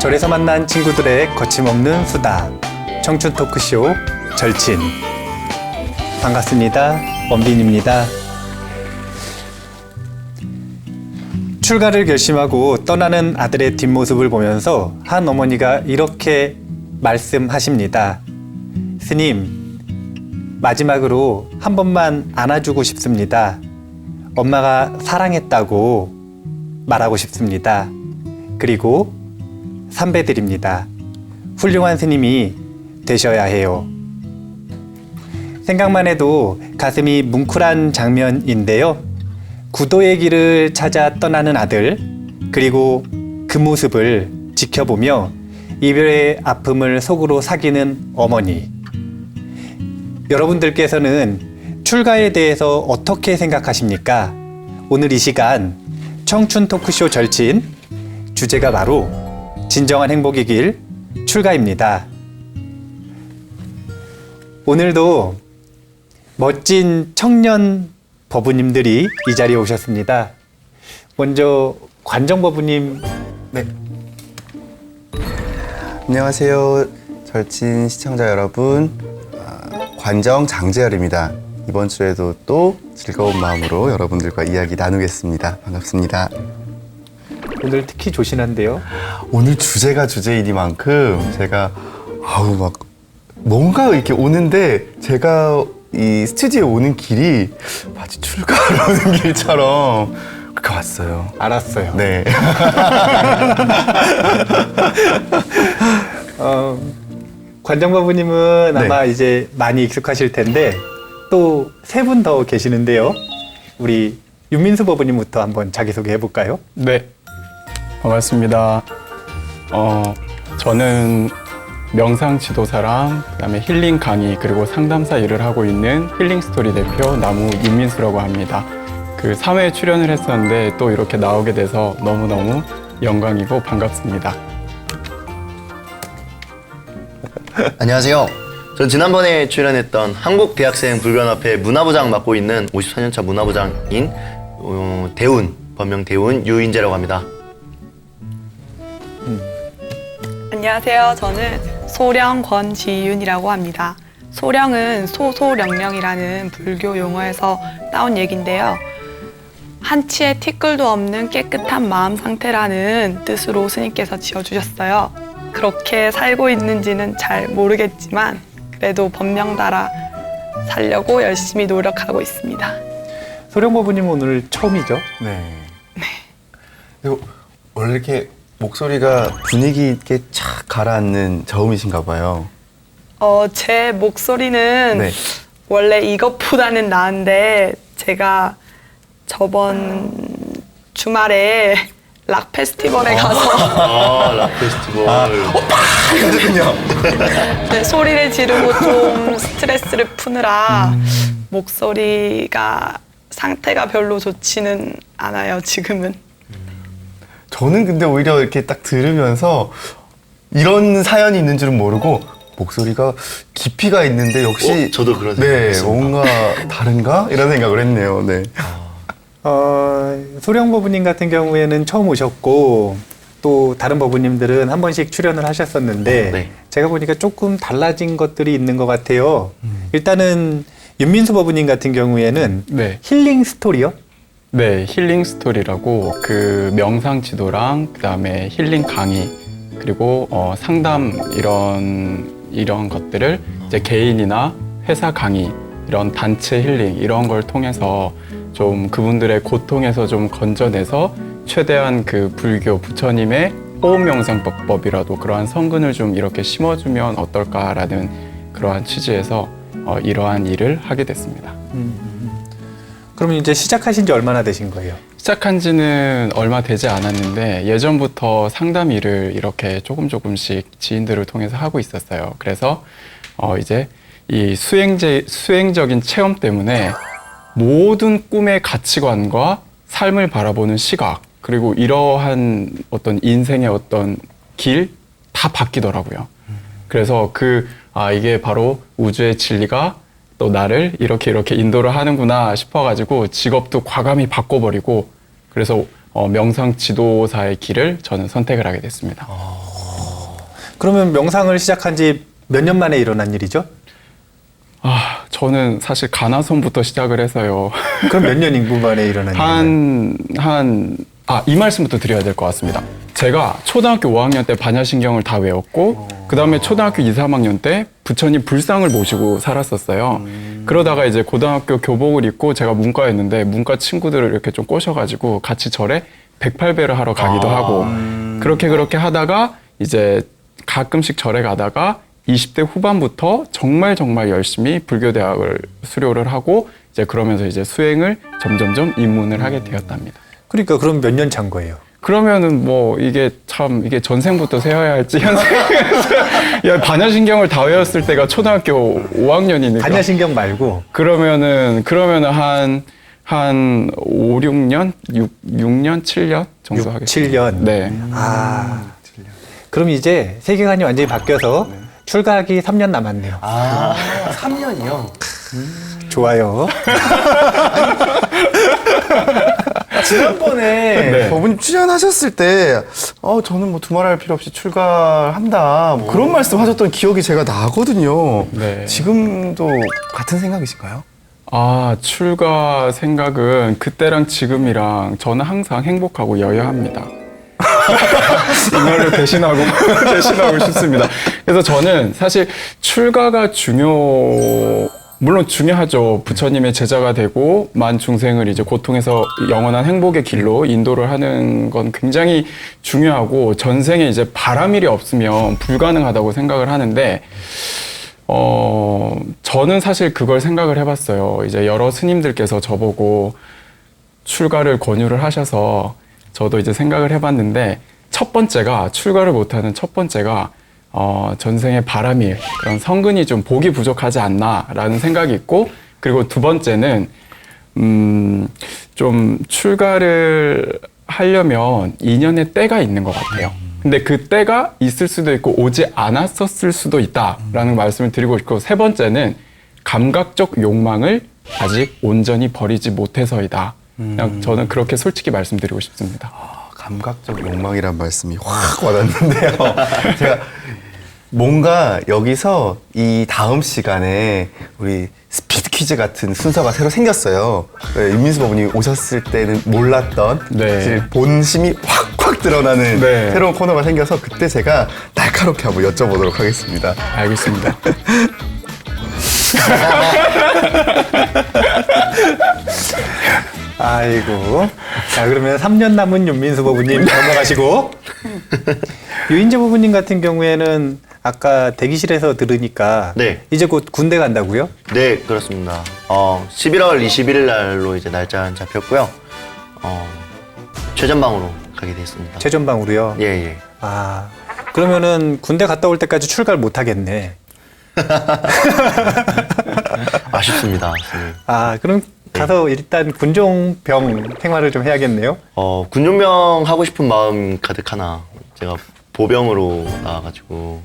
절에서 만난 친구들의 거침없는 수다. 청춘 토크쇼 절친. 반갑습니다. 원빈입니다. 출가를 결심하고 떠나는 아들의 뒷모습을 보면서 한 어머니가 이렇게 말씀하십니다. 스님, 마지막으로 한 번만 안아주고 싶습니다. 엄마가 사랑했다고 말하고 싶습니다. 그리고 삼배드립니다. 훌륭한 스님이 되셔야 해요. 생각만 해도 가슴이 뭉클한 장면인데요. 구도의 길을 찾아 떠나는 아들, 그리고 그 모습을 지켜보며 이별의 아픔을 속으로 사귀는 어머니. 여러분들께서는 출가에 대해서 어떻게 생각하십니까? 오늘 이 시간 청춘 토크쇼 절친, 주제가 바로 진정한 행복의 길 출가입니다. 오늘도 멋진 청년 법우님들이 이 자리에 오셨습니다. 먼저 관정 법우님. 네. 안녕하세요, 절친 시청자 여러분. 관정 장재열입니다. 이번 주에도 또 즐거운 마음으로 여러분들과 이야기 나누겠습니다. 반갑습니다. 오늘 특히 조신한데요. 오늘 주제가 주제이니만큼 제가 막 뭔가 이렇게 오는데 제가 이 스튜디오에 오는 길이 마치 출가하러 오는 길처럼 그렇게 왔어요. 알았어요. 네. 관정 법우님은 네. 아마 이제 많이 익숙하실 텐데 또 세 분 더 계시는데요. 우리 윤민수 법우님부터 한번 자기소개 해볼까요? 네, 반갑습니다. 저는 명상 지도사랑 그다음에 힐링 강의 그리고 상담사 일을 하고 있는 힐링 스토리 대표 나무 윤민수라고 합니다. 그 3회 출연을 했었는데 또 이렇게 나오게 돼서 너무너무 영광이고 반갑습니다. 안녕하세요. 전 지난번에 출연했던 한국대학생 불교연합회 문화부장 맡고 있는 54년차 문화부장인 대운, 법명 대운 유인재라고 합니다. 안녕하세요. 저는 소령 권지윤이라고 합니다. 소령은 소소령령이라는 불교 용어에서 따온 얘긴데요. 한치의 티끌도 없는 깨끗한 마음 상태라는 뜻으로 스님께서 지어주셨어요. 그렇게 살고 있는지는 잘 모르겠지만 그래도 법명 따라 살려고 열심히 노력하고 있습니다. 소령 법우님 오늘 처음이죠? 네. 그리고 원래 이렇게 목소리가 분위기 있게 착 가라앉는 저음이신가 봐요. 제 목소리는 네. 원래 이것보다는 나은데 제가 저번 주말에 락 페스티벌에 가서 락 페스티벌. 그렇군요. 네, 소리를 지르고 좀 스트레스를 푸느라 목소리가 상태가 별로 좋지는 않아요, 지금은. 저는 근데 오히려 이렇게 딱 들으면서 이런 사연이 있는 줄은 모르고 목소리가 깊이가 있는데 역시 저도 그런 네, 생각했습니다. 뭔가 다른가? 이런 생각을 했네요. 네. 소령 법우님 같은 경우에는 처음 오셨고 또 다른 법우님들은 한 번씩 출연을 하셨었는데 네. 제가 보니까 조금 달라진 것들이 있는 것 같아요. 일단은 윤민수 법우님 같은 경우에는 네, 힐링 스토리요? 네 힐링 스토리라고 그 명상 지도랑 그다음에 힐링 강의 그리고 상담 이런 것들을 이제 개인이나 회사 강의 이런 단체 힐링 이런 걸 통해서 좀 그분들의 고통에서 좀 건져내서 최대한 그 불교 부처님의 호흡 명상법이라도 그러한 성근을 좀 이렇게 심어주면 어떨까라는 그러한 취지에서 이러한 일을 하게 됐습니다. 그러면 이제 시작하신 지 얼마나 되신 거예요? 시작한 지는 얼마 되지 않았는데 예전부터 상담 일을 이렇게 조금씩 지인들을 통해서 하고 있었어요. 그래서 이제 이 수행적인 체험 때문에 모든 꿈의 가치관과 삶을 바라보는 시각 그리고 이러한 어떤 인생의 어떤 길 다 바뀌더라고요. 그래서 이게 바로 우주의 진리가 또 나를 이렇게 인도를 하는구나 싶어가지고 직업도 과감히 바꿔버리고 그래서 명상 지도사의 길을 저는 선택을 하게 됐습니다. 그러면 명상을 시작한 지 몇 년 만에 일어난 일이죠? 저는 사실 가나손부터 시작을 해서요. 그럼 몇 년 인구 만에 일어난 일인가요? 이 말씀부터 드려야 될 것 같습니다. 제가 초등학교 5학년 때 반야신경을 다 외웠고, 그 다음에 초등학교 2, 3학년 때 부처님 불상을 모시고 살았었어요. 그러다가 이제 고등학교 교복을 입고 제가 문과였는데, 문과 친구들을 이렇게 좀 꼬셔가지고 같이 절에 108배를 하러 가기도 하고, 그렇게 하다가 이제 가끔씩 절에 가다가 20대 후반부터 정말 열심히 불교대학을 수료를 하고, 이제 그러면서 이제 수행을 점점점 입문을 하게 되었답니다. 그러니까 그럼 몇 년 찬 거예요? 그러면은 뭐 이게 전생부터 세워야 할지 야, 반야신경을 다 외웠을 때가 초등학교 5학년이니까 반야신경 말고 그러면은 한 5, 6년, 6년, 7년 정도 6, 하겠습니다. 7년. 네. 그럼 이제 세계관이 완전히 바뀌어서 출가하기 3년 남았네요. 3년이요? 좋아요. 지난번에 네. 법원님 출연하셨을 때 저는 뭐 두말할 필요 없이 출가한다 뭐 그런 말씀 하셨던 기억이 제가 나거든요. 네. 지금도 같은 생각이신가요? 출가 생각은 그때랑 지금이랑 저는 항상 행복하고 여유합니다. 이말로 대신하고 싶습니다. 그래서 저는 사실 출가가 물론 중요하죠. 부처님의 제자가 되고 만 중생을 이제 고통에서 영원한 행복의 길로 인도를 하는 건 굉장히 중요하고 전생에 이제 바람일이 없으면 불가능하다고 생각을 하는데 저는 사실 그걸 생각을 해봤어요. 이제 여러 스님들께서 저보고 출가를 권유를 하셔서 저도 이제 생각을 해봤는데 출가를 못하는 첫 번째가 전생의 바람일, 그런 성근이 좀 복이 부족하지 않나라는 생각이 있고, 그리고 두 번째는, 좀 출가를 하려면 인연의 때가 있는 것 같아요. 근데 그 때가 있을 수도 있고 오지 않았었을 수도 있다라는 말씀을 드리고 싶고, 세 번째는 감각적 욕망을 아직 온전히 버리지 못해서이다. 그냥 저는 그렇게 솔직히 말씀드리고 싶습니다. 감각적 욕망이란 말씀이 확 와닿는데요. 제가 뭔가 여기서 이 다음 시간에 우리 스피드 퀴즈 같은 순서가 새로 생겼어요. 네, 윤민수 법원님 오셨을 때는 몰랐던 네. 사실 본심이 확 드러나는 네. 새로운 코너가 생겨서 그때 제가 날카롭게 한번 여쭤보도록 하겠습니다. 알겠습니다. 아이고. 자, 그러면 3년 남은 윤민수 법우님 넘어가시고. 유인재 법우님 같은 경우에는 아까 대기실에서 들으니까 네. 이제 곧 군대 간다고요? 네, 그렇습니다. 11월 21일 날로 이제 날짜는 잡혔고요. 최전방으로 가게 됐습니다. 최전방으로요? 예, 예. 그러면은 군대 갔다 올 때까지 출가를 못 하겠네. 아쉽습니다. 선생님. 그럼 가서 일단 군종병 생활을 좀 해야겠네요. 군종병 하고 싶은 마음 가득하나 제가 보병으로 나와가지고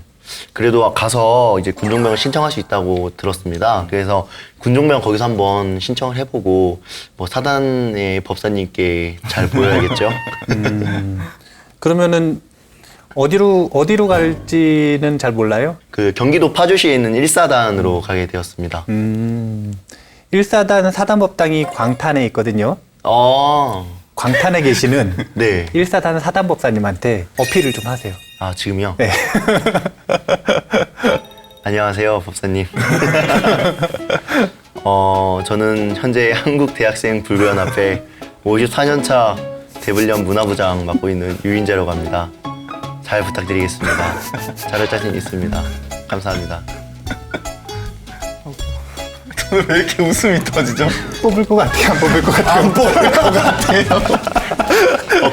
그래도 가서 이제 군종병을 신청할 수 있다고 들었습니다. 그래서 군종병 거기서 한번 신청을 해보고 뭐 사단의 법사님께 잘 보여야겠죠. 그러면은 어디로 갈지는 잘 몰라요? 그 경기도 파주시에 있는 1사단으로 가게 되었습니다. 1사단 사단법당이 광탄에 있거든요. 광탄에 계시는 네. 1사단 사단법사님한테 어필을 좀 하세요. 지금요? 네. 안녕하세요, 법사님. 저는 현재 한국대학생 불교연합회 54년차 대불련 문화부장 맡고 있는 유인재라고 합니다. 잘 부탁드리겠습니다. 잘할 자신 있습니다. 감사합니다. 왜 이렇게 웃음이 터지죠? 뽑을 것 같아요? 안 뽑을 것 같아요? 안 뽑을 것 같아요.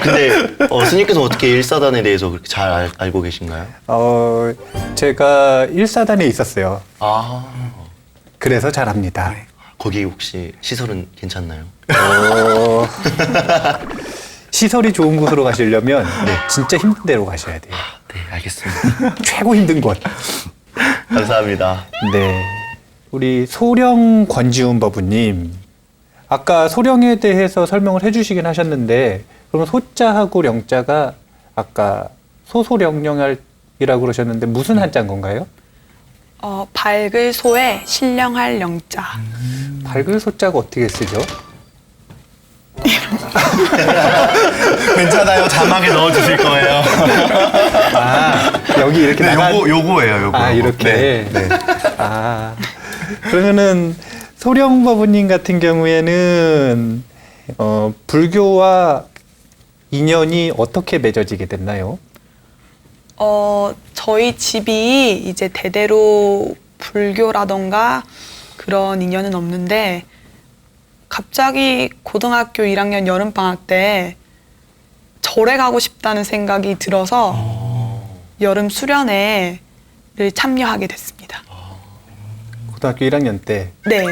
근데 스님께서 어떻게 1사단에 대해서 그렇게 잘 알고 계신가요? 제가 1사단에 있었어요. 그래서 잘 압니다. 거기 혹시 시설은 괜찮나요? 시설이 좋은 곳으로 가시려면 진짜 힘든 데로 가셔야 돼요. 네, 알겠습니다. 최고 힘든 곳. 감사합니다. 네. 우리 소령 권지훈 법우님. 아까 소령에 대해서 설명을 해주시긴 하셨는데, 그럼 소자하고 령자가 아까 소소령령할 그러셨는데 무슨 한자인 건가요? 밝을 소에 신령할 영자. 밝을 소자가 어떻게 쓰죠? 괜찮아요. 자막에 넣어주실 거예요. 아, 여기 이렇게 네, 나가. 요거예요. 요거. 아, 이렇게. 네. 네. 아, 그러면은 소령법우님 같은 경우에는 불교와 인연이 어떻게 맺어지게 됐나요? 저희 집이 이제 대대로 불교라던가 그런 인연은 없는데 갑자기 고등학교 1학년 여름방학 때 절에 가고 싶다는 생각이 들어서 여름 수련회를 참여하게 됐습니다. 고등학교 1학년 때. 네.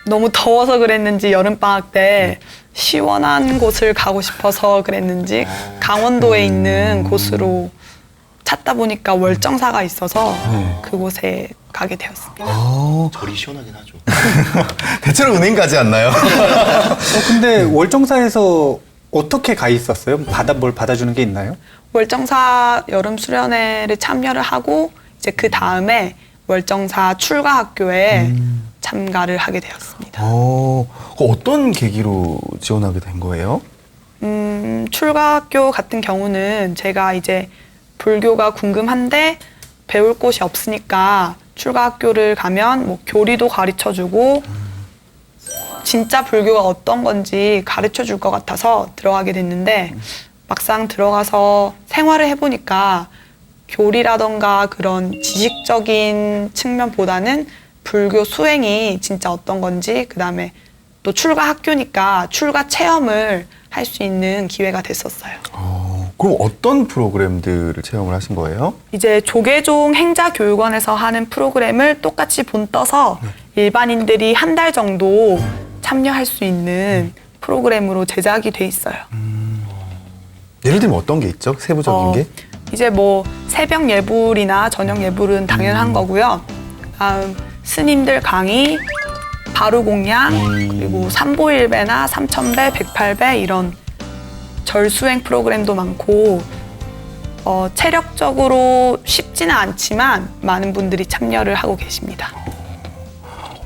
너무 더워서 그랬는지 여름방학 때 시원한 곳을 가고 싶어서 그랬는지 강원도에 있는 곳으로 찾다 보니까 월정사가 있어서 그곳에 가게 되었습니다. 절이 시원하긴 하죠. 대체로 은행 가지 않나요? 근데 월정사에서 어떻게 가 있었어요? 뭘 받아주는 게 있나요? 월정사 여름 수련회를 참여를 하고 이제 그 다음에 월정사 출가학교에 참가를 하게 되었습니다. 어떤 계기로 지원하게 된 거예요? 출가학교 같은 경우는 제가 이제 불교가 궁금한데 배울 곳이 없으니까 출가학교를 가면 뭐 교리도 가르쳐주고 진짜 불교가 어떤 건지 가르쳐줄 것 같아서 들어가게 됐는데 막상 들어가서 생활을 해보니까 교리라던가 그런 지식적인 측면보다는 불교 수행이 진짜 어떤 건지 그다음에 또 출가 학교니까 출가 체험을 할 수 있는 기회가 됐었어요. 그럼 어떤 프로그램들을 체험을 하신 거예요? 이제 조계종 행자교육원에서 하는 프로그램을 똑같이 본 떠서 일반인들이 한 달 정도 참여할 수 있는 프로그램으로 제작이 돼 있어요. 예를 들면 어떤 게 있죠? 세부적인 게? 이제 뭐 새벽 예불이나 저녁 예불은 당연한 거고요. 다음 스님들 강의, 바루공양, 그리고 삼보일배나 삼천배, 백팔배 이런 절수행 프로그램도 많고 체력적으로 쉽지는 않지만 많은 분들이 참여를 하고 계십니다.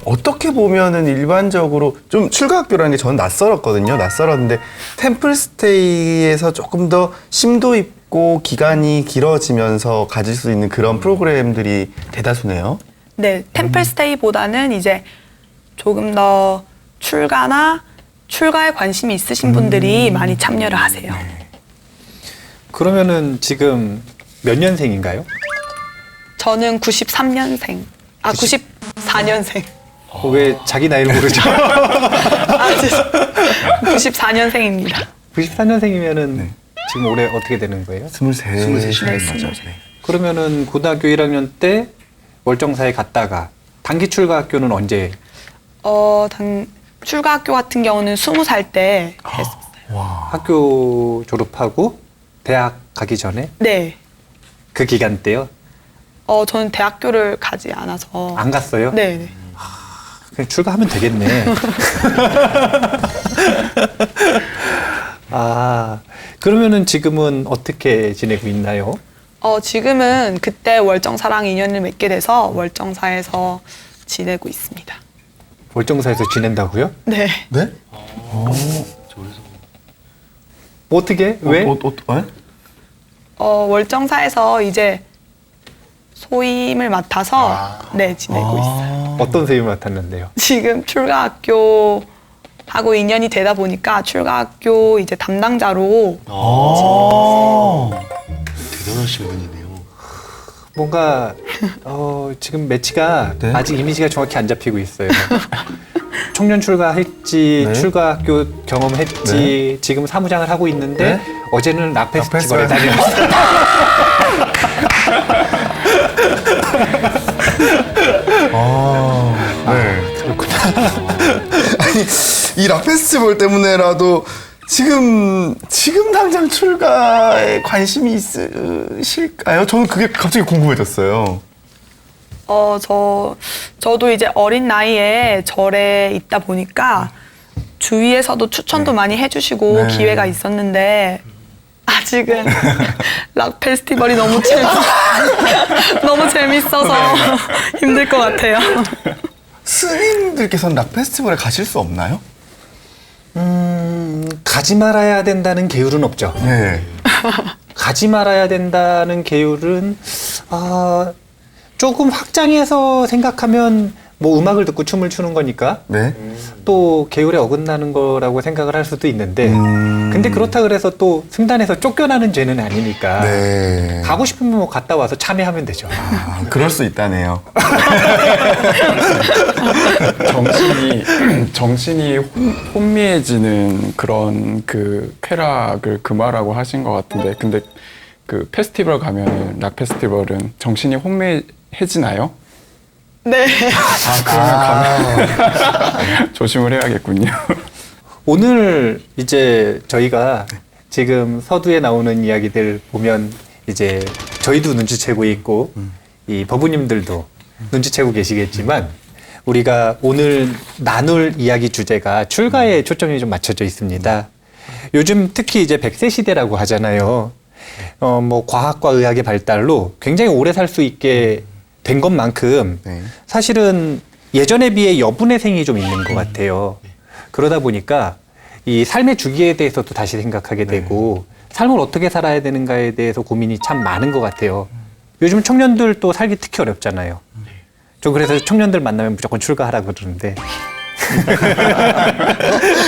어떻게 보면은 일반적으로 좀 출가학교라는 게 저는 낯설었거든요. 낯설었는데 템플스테이에서 조금 더 심도 있고 기간이 길어지면서 가질 수 있는 그런 프로그램들이 대다수네요. 네, 템플스테이보다는 이제 조금 더 출가나 출가에 관심이 있으신 분들이 많이 참여를 하세요. 그러면은 지금 몇 년생인가요? 저는 93년생, 94년생. 왜 자기 나이를 모르죠? 94년생입니다. 94년생이면은 지금 올해 어떻게 되는 거예요? 23. 네, 23. 그러면은 고등학교 1학년 때 월정사에 갔다가 단기 출가학교는 언제? 출가학교 같은 경우는 20살 때 했었어요. 학교 졸업하고 대학 가기 전에 네. 그 기간 때요? 저는 대학교를 가지 않아서. 안 갔어요? 네. 네. 그냥 출가하면 되겠네. 아, 그러면은 지금은 어떻게 지내고 있나요? 지금은 그때 월정사랑 인연을 맺게 돼서 월정사에서 지내고 있습니다. 월정사에서 지낸다고요? 네. 네? 어떻게? 왜? 월정사에서 이제 소임을 맡아서 네, 지내고 있어요. 어떤 선생님을 맡았는데요? 지금 출가학교 하고 인연이 되다 보니까 출가학교 이제 담당자로 대단하신 분이네요. 뭔가 지금 매치가 네? 아직 이미지가 정확히 안 잡히고 있어요. 청년 출가했지, 네. 출가학교 경험했지, 지금 사무장을 하고 있는데 네? 어제는 락 페스티벌에 페스티벌. 다녔어요. 네. 그렇구나. 아니, 이 락 페스티벌 때문에라도 지금 당장 출가에 관심이 있으실까요? 저는 그게 갑자기 궁금해졌어요. 저도 이제 어린 나이에 절에 있다 보니까 주위에서도 추천도 많이 해주시고 네. 기회가 있었는데 아직은 락 페스티벌이 너무 너무 재밌어서 힘들 것 같아요. 스님들께서는 락 페스티벌에 가실 수 없나요? 가지 말아야 된다는 계율은 없죠. 네. 가지 말아야 된다는 계율은 조금 확장해서 생각하면 뭐 음악을 듣고 춤을 추는 거니까 네. 또 계율에 어긋나는 거라고 생각을 할 수도 있는데 근데 그렇다 그래서 또 승단에서 쫓겨나는 죄는 아니니까 네. 가고 싶으면 뭐 갔다 와서 참여하면 되죠. 그럴 수 있다네요. 정신이 혼미해지는 그런 그 쾌락을 금하라고 하신 것 같은데, 근데 그 페스티벌 가면은 락 페스티벌은 정신이 혼미해지나요? 네. 그러면 가면 조심을 해야겠군요. 오늘 이제 저희가 지금 서두에 나오는 이야기들 보면 이제 저희도 눈치채고 있고 이 법우님들도 눈치채고 계시겠지만 우리가 오늘 나눌 이야기 주제가 출가에 초점이 좀 맞춰져 있습니다. 요즘 특히 이제 100세 시대라고 하잖아요. 뭐 과학과 의학의 발달로 굉장히 오래 살 수 있게 된 것만큼 네. 사실은 예전에 비해 여분의 생이 좀 있는 것 같아요. 그러다 보니까 이 삶의 주기에 대해서도 다시 생각하게 되고 삶을 어떻게 살아야 되는가에 대해서 고민이 참 많은 것 같아요. 요즘 청년들 또 살기 특히 어렵잖아요. 저 그래서 청년들 만나면 무조건 출가하라고 그러는데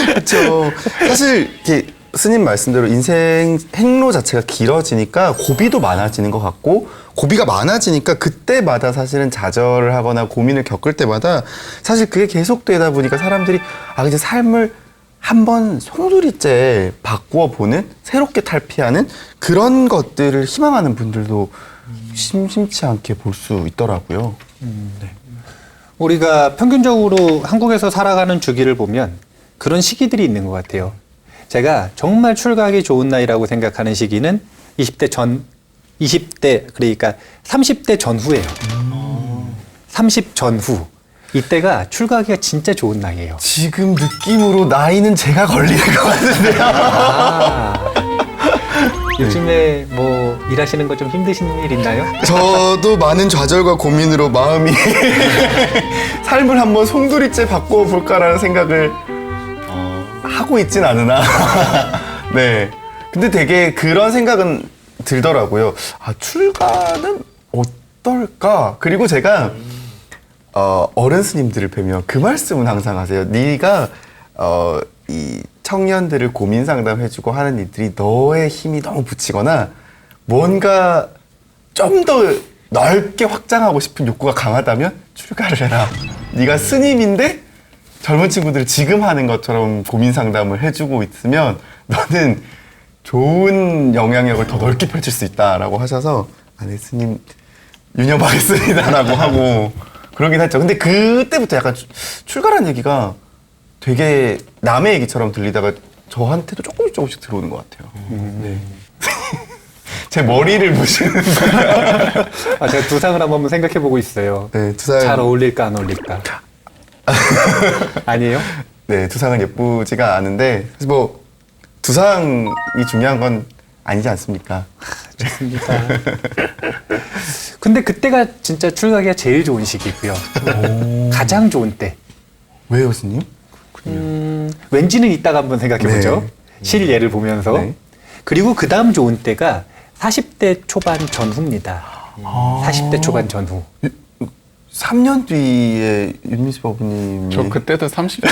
그렇죠. 사실 이렇게 스님 말씀대로 인생 행로 자체가 길어지니까 고비도 많아지는 것 같고 고비가 많아지니까 그때마다 사실은 좌절을 하거나 고민을 겪을 때마다 사실 그게 계속되다 보니까 사람들이 이제 삶을 한번 송두리째 바꾸어 보는 새롭게 탈피하는 그런 것들을 희망하는 분들도 심심치 않게 볼 수 있더라고요. 우리가 평균적으로 한국에서 살아가는 주기를 보면 그런 시기들이 있는 것 같아요. 제가 정말 출가하기 좋은 나이라고 생각하는 시기는 20대 그러니까 30대 전후예요. 30 전후. 이때가 출가하기가 진짜 좋은 나이예요. 지금 느낌으로 나이는 제가 걸리는 것 같은데요. 요즘에 뭐 일하시는 거 좀 힘드신 일 있나요? 저도 많은 좌절과 고민으로 마음이 삶을 한번 송두리째 바꿔 볼까라는 생각을 하고 있진 않으나 네. 근데 되게 그런 생각은 들더라고요. 출가는 어떨까? 그리고 제가 어른 스님들을 뵈면 그 말씀은 항상 하세요. 네가 이 청년들을 고민 상담해주고 하는 일들이 너의 힘이 너무 붙이거나 뭔가 좀 더 넓게 확장하고 싶은 욕구가 강하다면 출가를 해라. 네가 스님인데 젊은 친구들 지금 하는 것처럼 고민 상담을 해주고 있으면 너는 좋은 영향력을 더 넓게 펼칠 수 있다라고 하셔서 네 스님 유념하겠습니다라고 하고 그러긴 했죠. 근데 그때부터 약간 출가라는 얘기가 되게 남의 얘기처럼 들리다가 저한테도 조금씩 들어오는 것 같아요. 네. 제 머리를 보시는 거예요. 제가 두상을 한번 생각해 보고 있어요. 네, 두상. 잘 어울릴까 안 어울릴까? 아니에요? 네, 두상은 예쁘지가 않은데 사실 뭐 두상이 중요한 건 아니지 않습니까? 좋습니다. 근데 그때가 진짜 출가하기가 제일 좋은 시기고요. 가장 좋은 때. 왜요, 스님? 왠지는 이따가 한번 생각해보죠. 네. 실예를 보면서. 네. 그리고 그 다음 좋은 때가 40대 초반 전후입니다. 40대 초반 전후. 3년 뒤에 윤미수 법부님이 저 그때도 30대.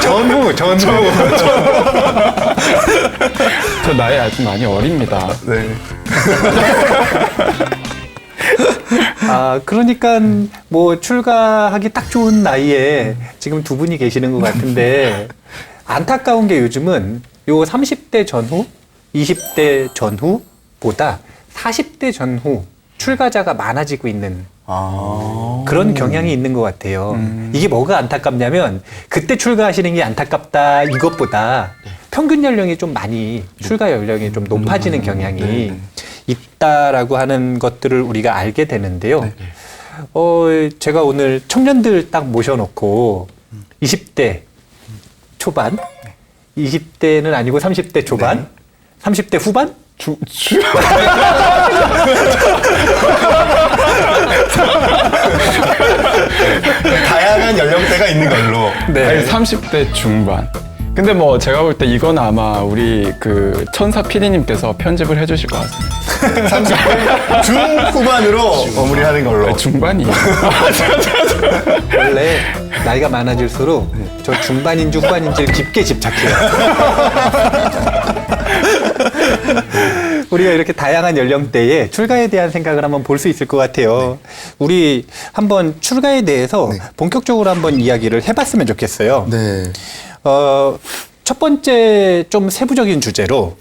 전후. 저 나이 아직 많이 어립니다. 네. 그러니까 뭐 출가하기 딱 좋은 나이에 지금 두 분이 계시는 것 같은데 안타까운 게 요즘은 요 30대 전후, 20대 전후보다 40대 전후 출가자가 많아지고 있는 그런 경향이 있는 것 같아요. 이게 뭐가 안타깝냐면 그때 출가하시는 게 안타깝다 이것보다 평균 연령이 좀 많이 출가 연령이 좀 높아지는 경향이 있다라고 하는 것들을 우리가 알게 되는데요. 제가 오늘 청년들 딱 모셔놓고 20대 초반, 20대는 아니고 30대 초반, 30대 후반? 다양한 연령대가 있는 걸로. 아니, 30대 중반. 근데 뭐 제가 볼 때 이건 아마 우리 그 천사 PD님께서 편집을 해주실 것 같습니다. 30대 중후반으로 마무리하는 걸로. 중반이에요. 원래 나이가 많아질수록 저 중반인지 후반인지를 깊게 집착해요. 우리가 이렇게 다양한 연령대에 출가에 대한 생각을 한번 볼 수 있을 것 같아요. 우리 한번 출가에 대해서 본격적으로 한번 이야기를 해봤으면 좋겠어요. 네. 첫 번째 좀 세부적인 주제로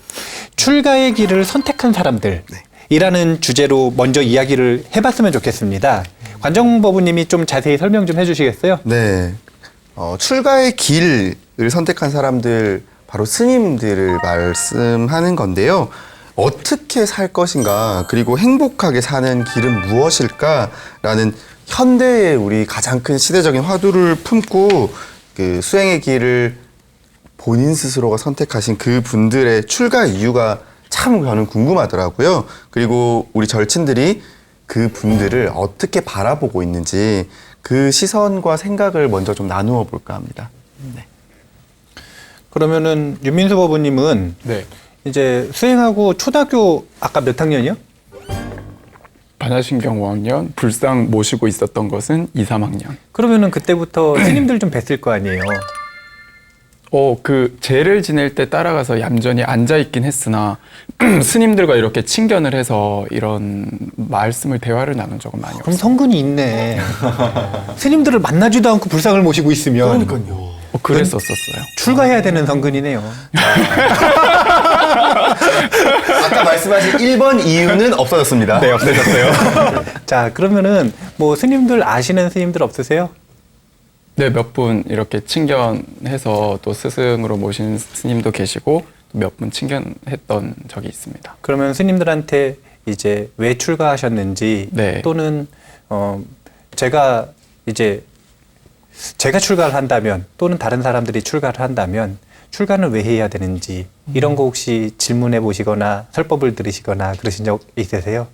출가의 길을 선택한 사람들이라는 주제로 먼저 이야기를 해봤으면 좋겠습니다. 관정법우님이 좀 자세히 설명 좀 해주시겠어요? 네. 출가의 길을 선택한 사람들, 바로 스님들을 말씀하는 건데요. 어떻게 살 것인가, 그리고 행복하게 사는 길은 무엇일까라는 현대의 우리 가장 큰 시대적인 화두를 품고 그 수행의 길을 본인 스스로가 선택하신 그 분들의 출가 이유가 참 저는 궁금하더라고요. 그리고 우리 절친들이 그 분들을 어떻게 바라보고 있는지 그 시선과 생각을 먼저 좀 나누어 볼까 합니다. 네. 그러면은 윤민수 법우님은 네. 이제 수행하고 초등학교 아까 몇 학년이요? 반야신경 5학년, 불상 모시고 있었던 것은 2, 3학년. 그러면은 그때부터 스님들 좀 뵀을 거 아니에요? 그 제를 지낼 때 따라가서 얌전히 앉아 있긴 했으나 스님들과 이렇게 친견을 해서 이런 말씀을 대화를 나눈 적은 많이 그럼 없어요. 성근이 있네. 스님들을 만나지도 않고 불상을 모시고 있으면 그랬었어요. 출가해야 되는 성근이네요. 아까 말씀하신 1번 이유는 없어졌습니다. 네, 없어졌어요. 자, 그러면은 뭐 스님들 아시는 스님들 없으세요? 네, 몇 분 이렇게 친견해서 또 스승으로 모신 스님도 계시고 몇 분 친견했던 적이 있습니다. 그러면 스님들한테 이제 왜 출가하셨는지 네. 또는 제가 출가를 한다면 또는 다른 사람들이 출가를 한다면 출가는 왜 해야 되는지 이런 거 혹시 질문해 보시거나 설법을 들으시거나 그러신 적 있으세요?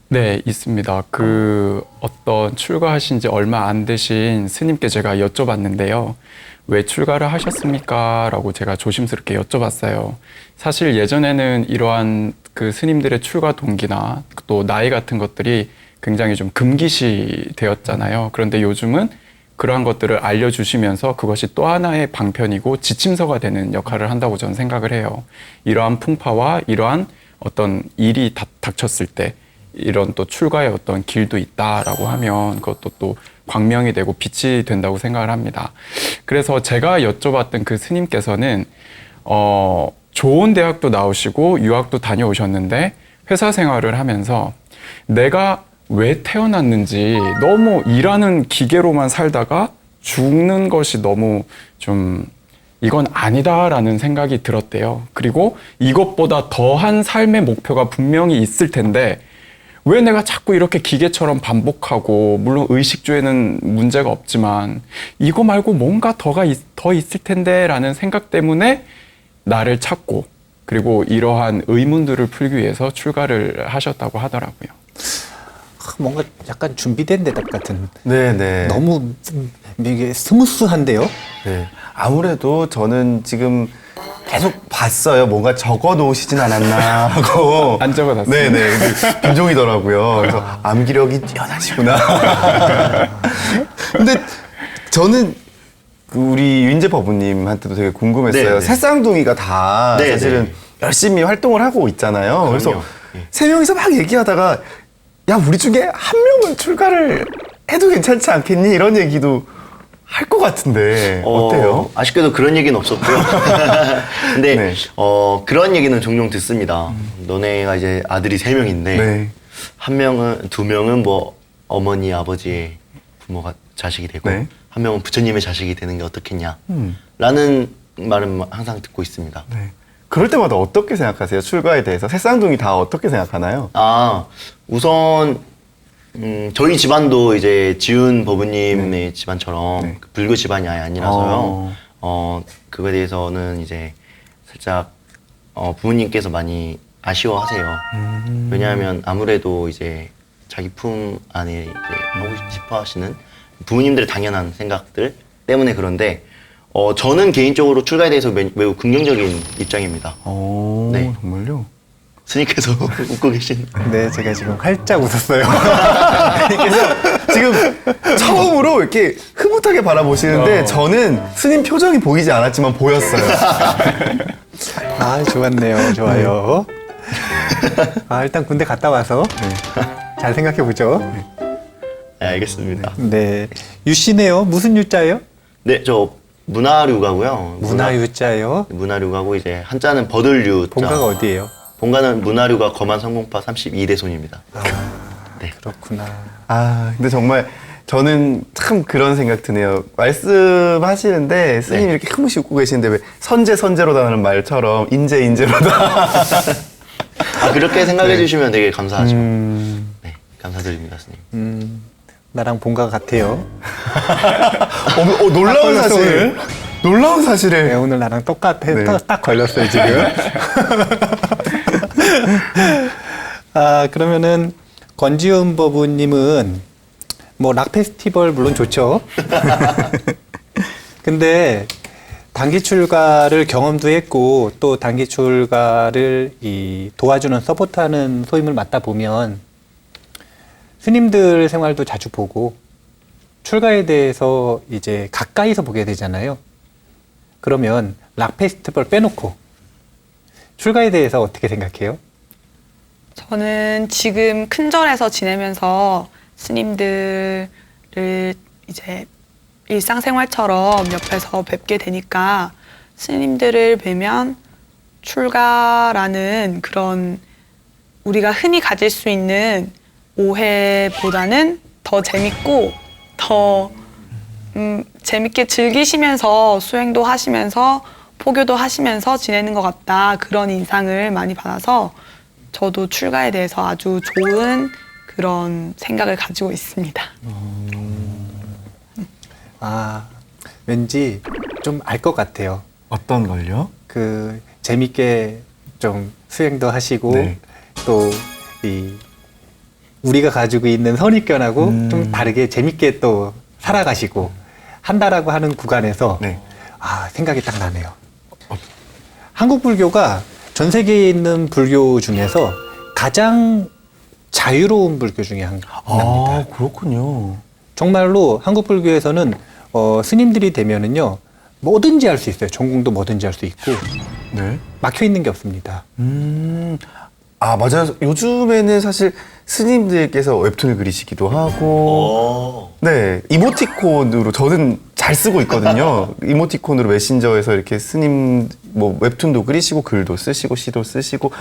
네, 있습니다. 어떤 출가하신 지 얼마 안 되신 스님께 제가 여쭤봤는데요. 왜 출가를 하셨습니까? 라고 제가 조심스럽게 여쭤봤어요. 사실 예전에는 이러한 그 스님들의 출가 동기나 또 나이 같은 것들이 굉장히 좀 금기시 되었잖아요. 그런데 요즘은 그러한 것들을 알려주시면서 그것이 또 하나의 방편이고 지침서가 되는 역할을 한다고 저는 생각을 해요. 이러한 풍파와 이러한 어떤 일이 닥쳤을 때 이런 또 출가의 어떤 길도 있다라고 하면 그것도 또 광명이 되고 빛이 된다고 생각을 합니다. 그래서 제가 여쭤봤던 그 스님께서는 좋은 대학도 나오시고 유학도 다녀오셨는데 회사 생활을 하면서 내가 왜 태어났는지 너무 일하는 기계로만 살다가 죽는 것이 너무 좀 이건 아니다라는 생각이 들었대요. 그리고 이것보다 더한 삶의 목표가 분명히 있을 텐데 왜 내가 자꾸 이렇게 기계처럼 반복하고, 물론 의식주에는 문제가 없지만 이거 말고 뭔가 더 있을 텐데 라는 생각 때문에 나를 찾고, 그리고 이러한 의문들을 풀기 위해서 출가를 하셨다고 하더라고요. 뭔가 약간 준비된 대답 같은. 네네. 너무 이게 스무스한데요? 네. 아무래도 저는 지금 계속 봤어요. 뭔가 적어 놓으시진 않았나 하고. 안 적어놨어요. 네네. 빈종이더라고요. 그래서 암기력이 뛰어나시구나. 근데 저는 그 우리 윤재 법우님한테도 되게 궁금했어요. 네네. 새쌍둥이가 다 네네. 사실은 열심히 활동을 하고 있잖아요. 그래서 그럼요. 예. 세 명이서 막 얘기하다가 야, 우리 중에 한 명은 출가를 해도 괜찮지 않겠니? 이런 얘기도 할 것 같은데 어때요? 아쉽게도 그런 얘기는 없었고요. 근데 네. 그런 얘기는 종종 듣습니다. 너네가 이제 아들이 3명인데 네. 한 명은 2명은 뭐 어머니 아버지의 부모가 자식이 되고 네. 한 명은 부처님의 자식이 되는 게 어떻겠냐 라는 말은 항상 듣고 있습니다. 네. 그럴 때마다 어떻게 생각하세요? 출가에 대해서 새쌍둥이 다 어떻게 생각하나요? 우선 저희 집안도 이제 지훈 법우님의 집안처럼 네. 그 불교 집안이 아예 아니라서요. 그거에 대해서는 이제 살짝 부모님께서 많이 아쉬워하세요. 왜냐하면 아무래도 이제 자기 품 안에 이제 하고 싶어 하시는 부모님들의 당연한 생각들 때문에 그런데 저는 개인적으로 출가에 대해서 매우 긍정적인 입장입니다. 네. 정말요? 스님께서 웃고 계신. 네, 제가 지금 활짝 웃었어요. 그래서 지금 처음으로 이렇게 흐뭇하게 바라보시는데 저는 스님 표정이 보이지 않았지만 보였어요. 아, 좋았네요. 좋아요. 아, 일단 군대 갔다 와서 잘 생각해 보죠. 네, 알겠습니다. 네. 유씨네요. 무슨 유자예요? 네, 저 문화류가고요. 문화유자예요. 문화류가고 이제 한자는 버들류. 본가가 어디예요? 본가는 문화류가 거만 성공파 32대 손입니다. 그렇구나. 아, 근데 정말 저는 참 그런 생각 드네요. 말씀하시는데 스님이 네. 이렇게 흐뭇이 웃고 계시는데 왜 선제선제로다는 말처럼 인제인제로다. 아, 그렇게 생각해 주시면 되게 감사하죠. 네. 네, 감사드립니다, 스님. 나랑 본가가 같아요. 놀라운 딱 사실. 걸렸어, 놀라운 네, 사실을. 오늘 나랑 똑같아. 네. 딱 걸렸어요, 지금. 아, 그러면은 권지훈 법우님은 뭐 락 페스티벌 물론 좋죠. 근데 단기 출가를 경험도 했고 또 단기 출가를 도와주는 서포트하는 소임을 맡다 보면 스님들 생활도 자주 보고 출가에 대해서 이제 가까이서 보게 되잖아요. 그러면 락 페스티벌 빼놓고 출가에 대해서 어떻게 생각해요? 저는 지금 큰절에서 지내면서 스님들을 이제 일상생활처럼 옆에서 뵙게 되니까 스님들을 뵈면 출가라는 그런 우리가 흔히 가질 수 있는 오해보다는 더 재밌고 더 재밌게 즐기시면서 수행도 하시면서 포교도 하시면서 지내는 것 같다. 그런 인상을 많이 받아서 저도 출가에 대해서 아주 좋은 그런 생각을 가지고 있습니다. 아, 왠지 좀 알 것 같아요. 어떤 걸요? 그 재밌게 좀 수행도 하시고 네. 또 우리가 가지고 있는 선입견하고 좀 다르게 재밌게 또 살아가시고 한다라고 하는 구간에서 네. 아, 생각이 딱 나네요. 한국 불교가 전 세계에 있는 불교 중에서 가장 자유로운 불교 중에 하나입니다. 아, 그렇군요. 정말로 한국 불교에서는 스님들이 되면은요 뭐든지 할 수 있어요. 전공도 뭐든지 할 수 있고 네. 막혀 있는 게 없습니다. 아, 맞아요. 요즘에는 사실 스님들께서 웹툰을 그리시기도 하고, 네, 이모티콘으로 저는 잘 쓰고 있거든요. 이모티콘으로 메신저에서 이렇게 스님 뭐 웹툰도 그리시고 글도 쓰시고 시도 쓰시고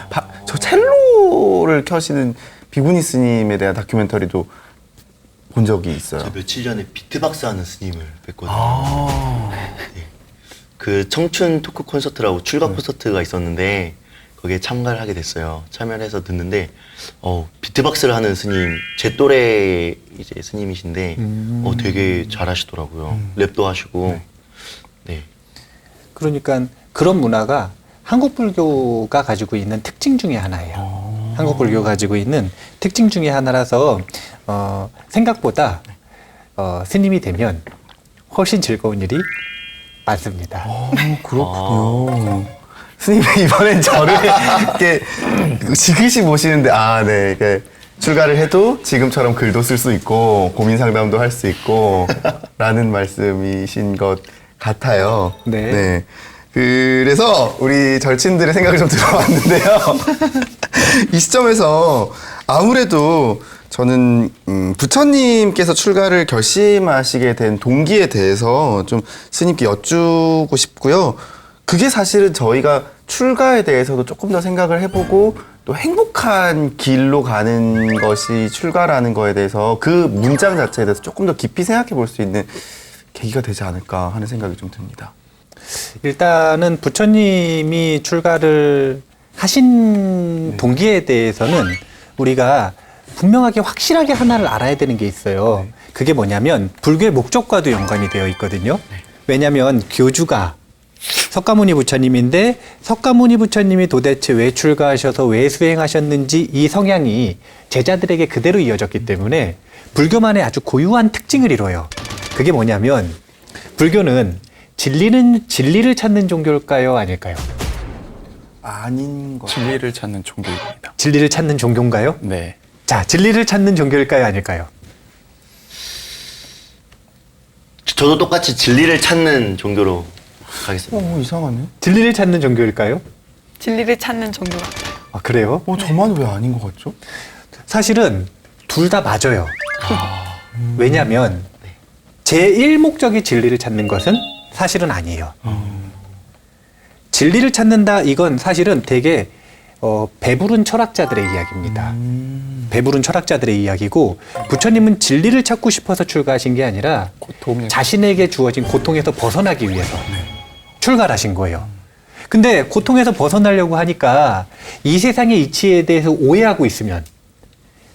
저 첼로를 켜시는 비구니 스님에 대한 다큐멘터리도 본 적이 있어요. 저 며칠 전에 비트박스 하는 스님을 뵀거든요. 네. 그 청춘 토크 콘서트라고 출가 콘서트가 있었는데 거기에 참가를 하게 됐어요. 참여를 해서 듣는데 비트박스를 하는 스님, 제 또래 이제 스님이신데 되게 잘하시더라고요. 랩도 하시고. 네. 그러니까 그런 문화가 한국 불교가 가지고 있는 특징 중에 하나예요. 한국 불교가 가지고 있는 특징 중에 하나라서 생각보다 스님이 되면 훨씬 즐거운 일이 많습니다. 그렇군요. 스님이 이번엔 저를 이렇게 지그시 모시는데, 네, 이렇게 출가를 해도 지금처럼 글도 쓸 수 있고, 고민 상담도 할 수 있고, 라는 말씀이신 것 같아요. 네. 그래서 우리 절친들의 생각이 좀 들어봤는데요. 이 시점에서 아무래도 저는 부처님께서 출가를 결심하시게 된 동기에 대해서 좀 스님께 여쭈고 싶고요. 그게 사실은 저희가 출가에 대해서도 조금 더 생각을 해보고 또 행복한 길로 가는 것이 출가라는 거에 대해서 그 문장 자체에 대해서 조금 더 깊이 생각해 볼 수 있는 계기가 되지 않을까 하는 생각이 좀 듭니다. 일단은 부처님이 출가를 하신 동기에 대해서는 우리가 분명하게 확실하게 하나를 알아야 되는 게 있어요. 그게 뭐냐면 불교의 목적과도 연관이 되어 있거든요. 왜냐하면 교주가 석가모니 부처님인데 석가모니 부처님이 도대체 왜 출가하셔서 왜 수행하셨는지 이 성향이 제자들에게 그대로 이어졌기 때문에 불교만의 아주 고유한 특징을 이뤄요. 그게 뭐냐면 불교는 진리를 찾는 종교일까요? 아닐까요? 아닌 것. 진리를 찾는 종교입니다. 진리를 찾는 종교인가요? 네. 자, 진리를 찾는 종교일까요? 아닐까요? 저도 똑같이 진리를 찾는 종교로 가겠습니다. 이상하네. 진리를 찾는 종교일까요? 진리를 찾는 종교 같아요. 아, 그래요? 저만 왜 아닌 것 같죠? 사실은 둘 다 맞아요. 왜냐하면 제1목적이 진리를 찾는 것은 사실은 아니에요. 진리를 찾는다 이건 사실은 되게 배부른 철학자들의 이야기입니다. 배부른 철학자들의 이야기고 부처님은 진리를 찾고 싶어서 출가하신 게 아니라 고통에 자신에게 주어진 고통에서 벗어나기 위해서 출가를 하신 거예요. 근데 고통에서 벗어나려고 하니까 이 세상의 이치에 대해서 오해하고 있으면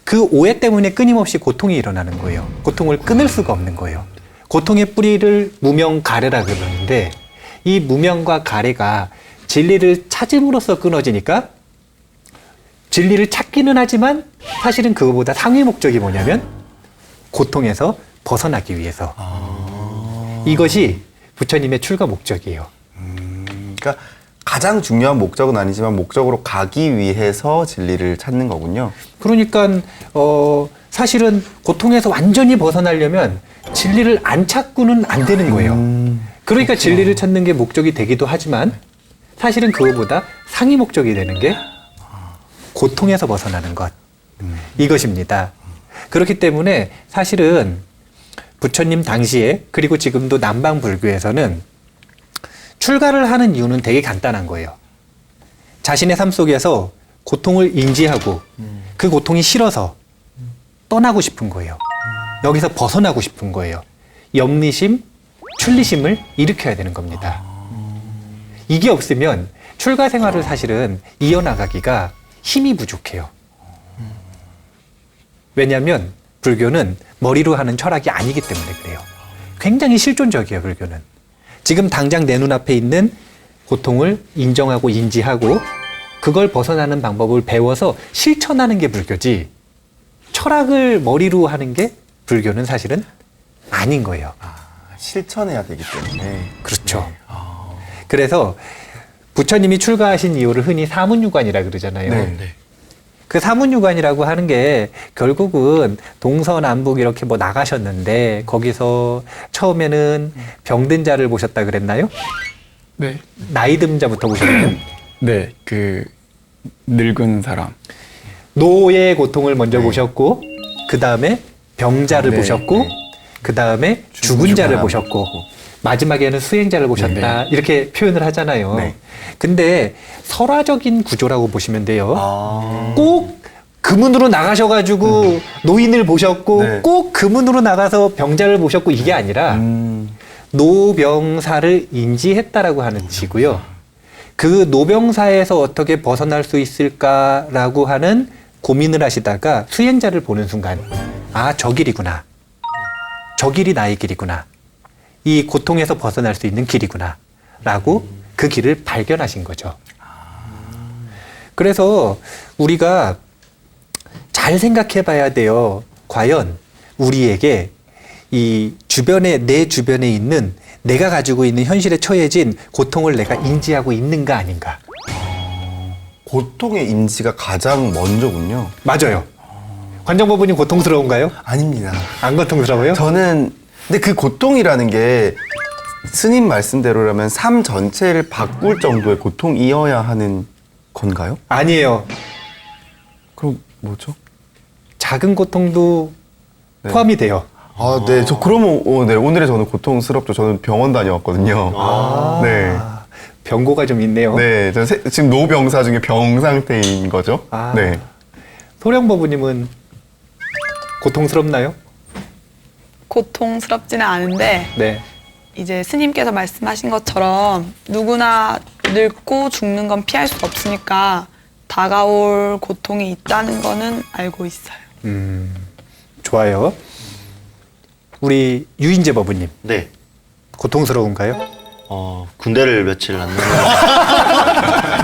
그 오해 때문에 끊임없이 고통이 일어나는 거예요. 고통을 끊을 수가 없는 거예요. 고통의 뿌리를 무명가래라 그러는데 이 무명과 가래가 진리를 찾음으로써 끊어지니까 진리를 찾기는 하지만 사실은 그거보다 상위 목적이 뭐냐면 고통에서 벗어나기 위해서. 이것이 부처님의 출가 목적이에요. 그러니까 가장 중요한 목적은 아니지만 목적으로 가기 위해서 진리를 찾는 거군요. 그러니까 사실은 고통에서 완전히 벗어나려면 진리를 안 찾고는 안 되는 거예요. 그러니까 진리를 찾는 게 목적이 되기도 하지만 사실은 그거보다 상위 목적이 되는 게 고통에서 벗어나는 것. 이것입니다. 그렇기 때문에 사실은 부처님 당시에 그리고 지금도 남방 불교에서는 출가를 하는 이유는 되게 간단한 거예요. 자신의 삶 속에서 고통을 인지하고 그 고통이 싫어서 떠나고 싶은 거예요. 여기서 벗어나고 싶은 거예요. 염리심, 출리심을 일으켜야 되는 겁니다. 이게 없으면 출가 생활을 사실은 이어나가기가 힘이 부족해요. 왜냐하면 불교는 머리로 하는 철학이 아니기 때문에 그래요. 굉장히 실존적이에요, 불교는. 지금 당장 내 눈앞에 있는 고통을 인정하고 인지하고 그걸 벗어나는 방법을 배워서 실천하는 게 불교지 철학을 머리로 하는 게 불교는 사실은 아닌 거예요. 실천해야 되기 때문에. 그렇죠. 그래서 부처님이 출가하신 이유를 흔히 사문유관이라 그러잖아요. 네. 그 사문유관이라고 하는 게 결국은 동서남북 이렇게 뭐 나가셨는데 거기서 처음에는 병든 자를 보셨다 그랬나요? 네. 나이 든 자부터 보셨나요? 네. 그 늙은 사람. 노의 고통을 먼저 보셨고 그 다음에 병자를 네, 보셨고 네. 그 다음에 죽은 죽은 자를 사람 보셨고 마지막에는 수행자를 보셨다 이렇게 표현을 하잖아요. 네. 근데 설화적인 구조라고 보시면 돼요. 아. 꼭 그 문으로 나가셔가지고 노인을 보셨고 네. 꼭 그 문으로 나가서 병자를 보셨고 이게 아니라 노병사를 인지했다라고 하는 뜻이고요. 그 노병사에서 어떻게 벗어날 수 있을까라고 하는 고민을 하시다가 수행자를 보는 순간 아, 저 길이구나. 저 길이 나의 길이구나. 이 고통에서 벗어날 수 있는 길이구나. 라고 그 길을 발견하신 거죠. 그래서 우리가 잘 생각해 봐야 돼요. 과연 우리에게 이 주변에, 내 주변에 있는 내가 가지고 있는 현실에 처해진 고통을 내가 인지하고 있는가 아닌가. 고통의 인지가 가장 먼저군요. 맞아요. 관정법부님 고통스러운가요? 아닙니다. 안 고통스러워요? 저는 근데 그 고통이라는 게 스님 말씀대로라면 삶 전체를 바꿀 정도의 고통이어야 하는 건가요? 아니에요. 그럼 뭐죠? 작은 고통도 네. 포함이 돼요. 아, 네. 저 그러면 네. 오늘의 저는 고통스럽죠. 저는 병원 다녀왔거든요. 네. 병고가 좀 있네요. 네. 저 지금 노병사 중에 병 상태인 거죠. 아. 네. 소령법부님은 고통스럽나요? 고통스럽지는 않은데 네. 이제 스님께서 말씀하신 것처럼 누구나 늙고 죽는 건 피할 수 없으니까 다가올 고통이 있다는 거는 알고 있어요. 좋아요. 우리 유인재 법부님 네. 고통스러운가요? 군대를 며칠 안 나는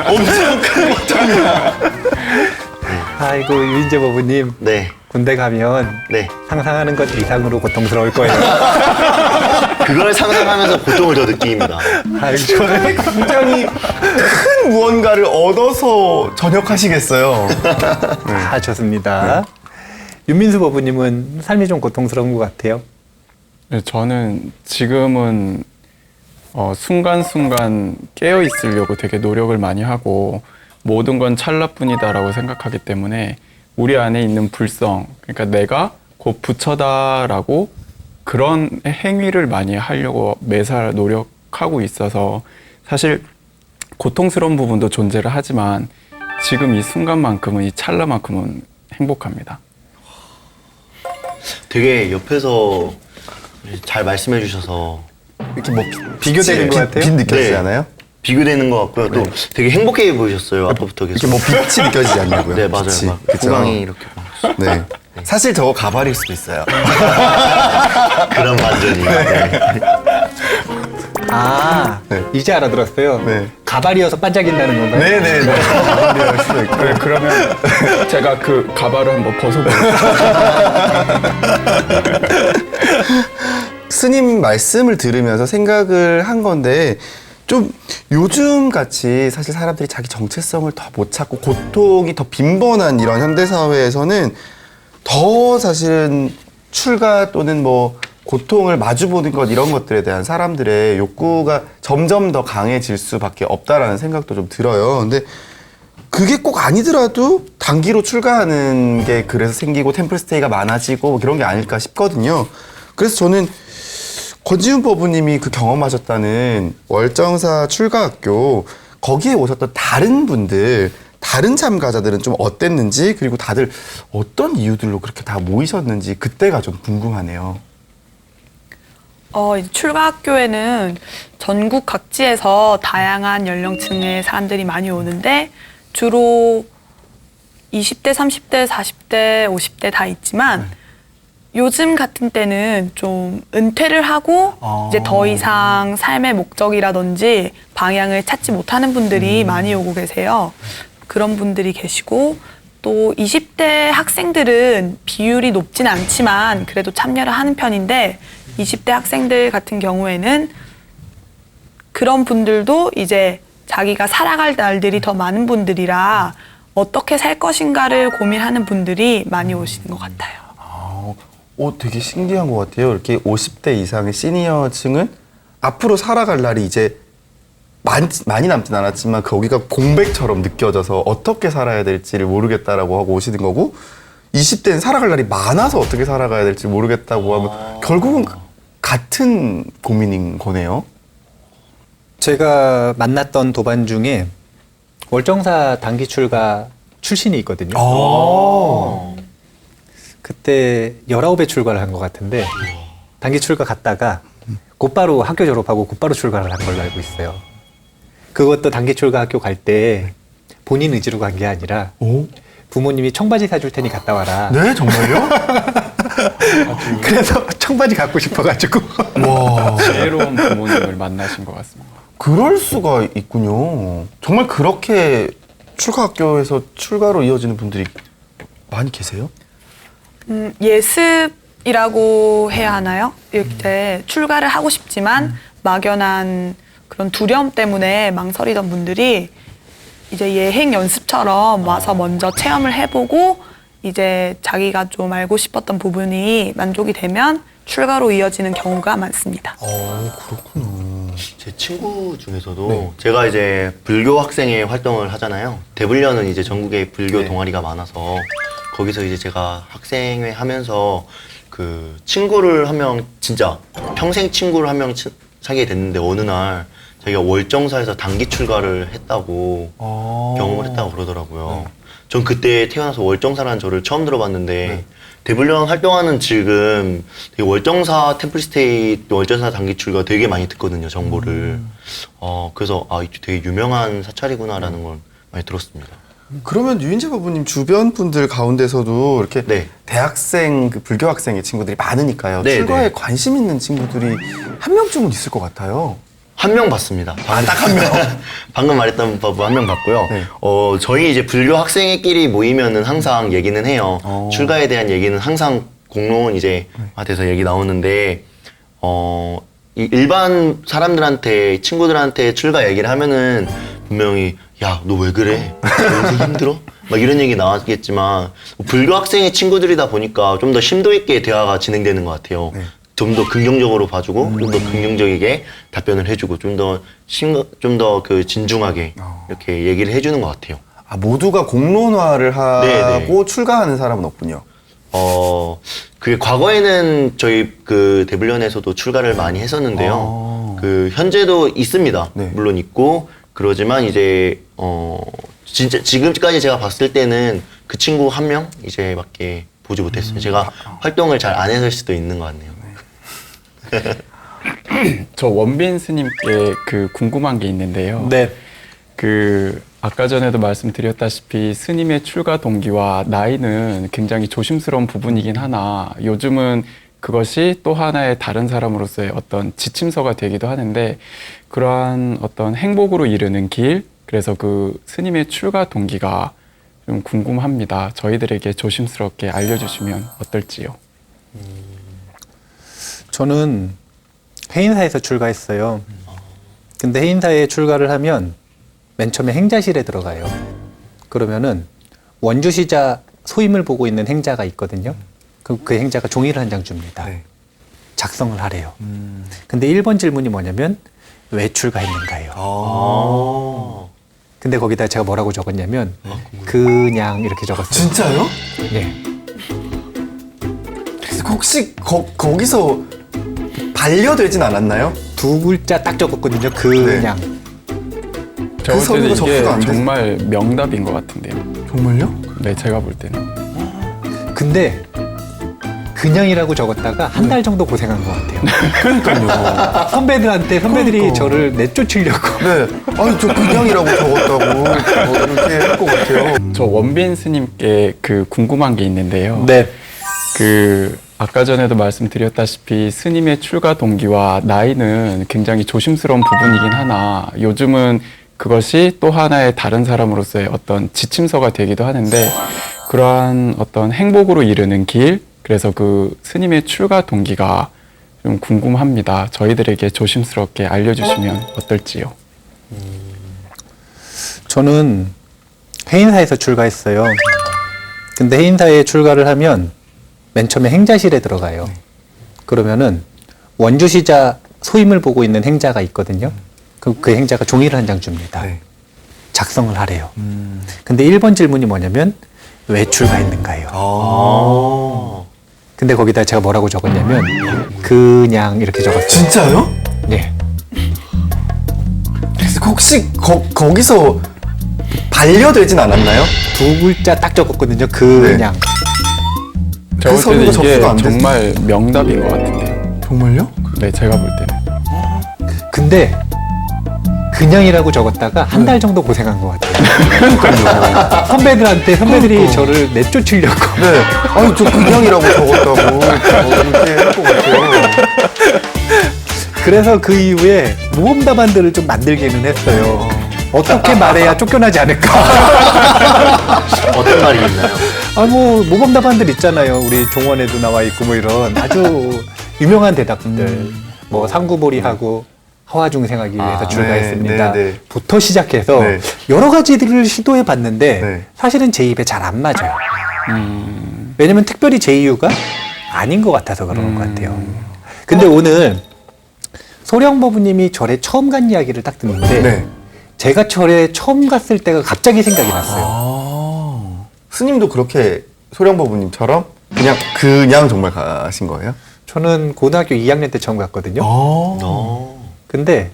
엄청 큰 걱정이야. 아이고 유인재 법부님 네, 군대 가면 네. 상상하는 것 이상으로 고통스러울 거예요. 그걸 상상하면서 고통을 더 느낍니다. 아이고 저는 굉장히 큰 무언가를 얻어서 전역하시겠어요. 아 좋습니다. 윤민수 법부님은 삶이 좀 고통스러운 것 같아요. 네, 저는 지금은 순간순간 깨어 있으려고 되게 노력을 많이 하고 모든 건 찰나뿐이다라고 생각하기 때문에 우리 안에 있는 불성, 그러니까 내가 곧 부처다라고 그런 행위를 많이 하려고 매사 노력하고 있어서 사실 고통스러운 부분도 존재를 하지만 지금 이 순간만큼은 이 찰나만큼은 행복합니다. 되게 옆에서 잘 말씀해 주셔서 이렇게 뭐 비교되는 것 같아요? 빛 느껴지지 네. 않아요? 비교되는 것 같고요. 또 되게 행복해 보이셨어요. 아까부터 계속. 이렇게 뭐 빛이 느껴지지 않냐고요? 네, 맞아요. 빛이. 막 그쵸? 후광이 이렇게. 네. 사실 저거 가발일 수도 있어요. 그런 반전이. 네. 아 네. 이제 알아들었어요. 네. 가발이어서 반짝인다는 건가요? 네네네. 가발일 수도 있고. 네, 그러면 제가 그 가발을 한번 벗어보겠습니다. 스님 말씀을 들으면서 생각을 한 건데 좀 요즘 같이 사실 사람들이 자기 정체성을 더 못 찾고 고통이 더 빈번한 이런 현대 사회에서는 더 사실은 출가 또는 뭐 고통을 마주보는 것 이런 것들에 대한 사람들의 욕구가 점점 더 강해질 수밖에 없다라는 생각도 좀 들어요. 근데 그게 꼭 아니더라도 단기로 출가하는 게 그래서 생기고 템플스테이가 많아지고 그런 게 아닐까 싶거든요. 그래서 저는 권지훈 법부님이 그 경험하셨다는 월정사 출가학교 거기에 오셨던 다른 분들, 다른 참가자들은 좀 어땠는지 그리고 다들 어떤 이유들로 그렇게 다 모이셨는지 그때가 좀 궁금하네요. 이제 출가학교에는 전국 각지에서 다양한 연령층의 사람들이 많이 오는데 주로 20대, 30대, 40대, 50대 다 있지만 요즘 같은 때는 좀 은퇴를 하고 이제 더 이상 삶의 목적이라든지 방향을 찾지 못하는 분들이 많이 오고 계세요. 그런 분들이 계시고 또 20대 학생들은 비율이 높진 않지만 그래도 참여를 하는 편인데 20대 학생들 같은 경우에는 그런 분들도 이제 자기가 살아갈 날들이 더 많은 분들이라 어떻게 살 것인가를 고민하는 분들이 많이 오시는 것 같아요. 되게 신기한 것 같아요. 이렇게 50대 이상의 시니어층은 앞으로 살아갈 날이 이제 많이 남진 않았지만 거기가 공백처럼 느껴져서 어떻게 살아야 될지를 모르겠다라고 하고 오시는 거고 20대는 살아갈 날이 많아서 어떻게 살아가야 될지 모르겠다고 하면 결국은 같은 고민인 거네요. 제가 만났던 도반 중에 월정사 단기 출가 출신이 있거든요. 그때 19회 출가를 한 것 같은데 단기 출가 갔다가 곧바로 학교 졸업하고 곧바로 출가를 한 걸로 알고 있어요. 그것도 단기 출가 학교 갈 때 본인 의지로 간 게 아니라 부모님이 청바지 사줄 테니 갔다 와라. 네, 정말요? 그래서 청바지 갖고 싶어가지고 와, 지혜로운 부모님을 만나신 것 같습니다. 그럴 수가 있군요. 정말 그렇게 출가학교에서 출가로 이어지는 분들이 많이 계세요? 예습이라고 해야 하나요? 이렇게 출가를 하고 싶지만 막연한 그런 두려움 때문에 망설이던 분들이 이제 예행 연습처럼 와서 먼저 체험을 해보고 이제 자기가 좀 알고 싶었던 부분이 만족이 되면 출가로 이어지는 경우가 많습니다. 그렇구나. 제 친구 중에서도 제가 이제 불교 학생회 활동을 하잖아요. 대불련은 이제 전국에 불교 동아리가 많아서 거기서 이제 제가 학생회 하면서 그 친구를 한 명 진짜 평생 친구를 한 명 사귀게 됐는데 어느 날 자기가 월정사에서 단기 출가를 했다고 경험을 했다고 그러더라고요. 전 그때 태어나서 월정사라는 저를 처음 들어봤는데 대불련 활동하는 지금 되게 월정사 템플스테이 또 월정사 단기 출가 되게 많이 듣거든요, 정보를. 그래서 이게 되게 유명한 사찰이구나라는 걸 많이 들었습니다. 그러면 유인재 법부님 주변 분들 가운데서도 이렇게 네. 대학생, 그 불교 학생의 친구들이 많으니까요. 네, 출가에 네. 관심 있는 친구들이 한 명쯤은 있을 것 같아요. 한 명 봤습니다. 딱 한 명. 방금 말했던 바보 한 명 봤고요. 네. 저희 이제 불교 학생회끼리 모이면은 항상 얘기는 해요. 출가에 대한 얘기는 항상 공론 이제 돼서 얘기 나오는데, 이 일반 사람들한테, 친구들한테 출가 얘기를 하면은 분명히, 야, 너 왜 그래? 요새 힘들어? 막 이런 얘기 나왔겠지만, 불교 학생의 친구들이다 보니까 좀 더 심도 있게 대화가 진행되는 것 같아요. 네. 좀 더 긍정적으로 봐주고, 좀 더 긍정적이게 답변을 해주고, 좀 더 그 진중하게 이렇게 얘기를 해주는 것 같아요. 아, 모두가 공론화를 하고 네. 출가하는 사람은 없군요. 그게 과거에는 저희 그 대불련에서도 출가를 많이 했었는데요. 그 현재도 있습니다. 네. 물론 있고 그러지만 이제 진짜 지금까지 제가 봤을 때는 그 친구 한 명 이제밖에 보지 못했어요. 제가 활동을 잘 안 했을 수도 있는 것 같네요. 저 원빈 스님께 그 궁금한 게 있는데요. 네. 그 아까 전에도 말씀드렸다시피 스님의 출가 동기와 나이는 굉장히 조심스러운 부분이긴 하나 요즘은 그것이 또 하나의 다른 사람으로서의 어떤 지침서가 되기도 하는데 그러한 어떤 행복으로 이르는 길 그래서 그 스님의 출가 동기가 좀 궁금합니다. 저희들에게 조심스럽게 알려주시면 어떨지요? 저는 해인사에서 출가했어요. 근데 해인사에 출가를 하면 맨 처음에 행자실에 들어가요. 그러면은 원주시자 소임을 보고 있는 행자가 있거든요. 그 행자가 종이를 한 장 줍니다. 네. 작성을 하래요. 근데 1번 질문이 뭐냐면 왜 출가했는가요? 근데 거기다 제가 뭐라고 적었냐면 그냥 이렇게 적었어요. 진짜요? 네. 혹시 거기서 반려되진 않았나요? 두 글자 딱 적었거든요. 그냥. 제가 볼 때는 서류가 이게 접수가 안 돼서. 정말 명답인 것 같은데요. 정말요? 네, 제가 볼 때는. 근데 그냥이라고 적었다가 한 달 정도 고생한 것 같아요. 그러니까요. 선배들이 그러니까. 저를 내쫓으려고. 네. 아니, 저 그냥이라고 적었다고 이렇게 할 것 같아요. 저 원빈 스님께 그 궁금한 게 있는데요. 네. 그 아까 전에도 말씀드렸다시피 스님의 출가 동기와 나이는 굉장히 조심스러운 부분이긴 하나 요즘은 그것이 또 하나의 다른 사람으로서의 어떤 지침서가 되기도 하는데 그러한 어떤 행복으로 이르는 길 그래서 그 스님의 출가 동기가 좀 궁금합니다. 저희들에게 조심스럽게 알려주시면 어떨지요? 저는 해인사에서 출가했어요. 근데 해인사에 출가를 하면 맨 처음에 행자실에 들어가요. 그러면은 원주시자 소임을 보고 있는 행자가 있거든요. 그 행자가 종이를 한 장 줍니다. 네. 작성을 하래요. 근데 1번 질문이 뭐냐면 왜 출가했는가요? 근데 거기다 제가 뭐라고 적었냐면 그냥 이렇게 적었어요. 진짜요? 네. 혹시 거기서 반려되진 않았나요? 두 글자 딱 적었거든요. 그냥. 제가 볼 때는 서류가 이게 접수가 안 돼서. 정말 명답인 것 같은데요. 정말요? 네, 제가 볼 때는. 근데 그냥이라고 적었다가 한 달 정도 고생한 것 같아요. 선배들이 저를 내쫓으려고. 네. 아니, 저 그냥이라고 적었다고 이렇게 할 것 같아요. 그래서 그 이후에 모범 답안들을 좀 만들기는 했어요. 어떻게 말해야 쫓겨나지 않을까? 어떤 말이 있나요? 모범 답안들 있잖아요. 우리 종원에도 나와 있고 뭐 이런 아주 유명한 대답들. 뭐 상구보리하고 하와중생하기 위해서 출가했습니다. 네, 네. 부터 시작해서 네. 여러 가지들을 시도해 봤는데 네. 사실은 제 입에 잘 안 맞아요. 왜냐면 특별히 제 이유가 아닌 것 같아서 그런 것 같아요. 근데 오늘 소령법부님이 절에 처음 간 이야기를 딱 듣는데 네. 제가 절에 처음 갔을 때가 갑자기 생각이 났어요. 스님도 그렇게 소령법부님처럼 그냥 정말 가신 거예요? 저는 고등학교 2학년 때 처음 갔거든요. 근데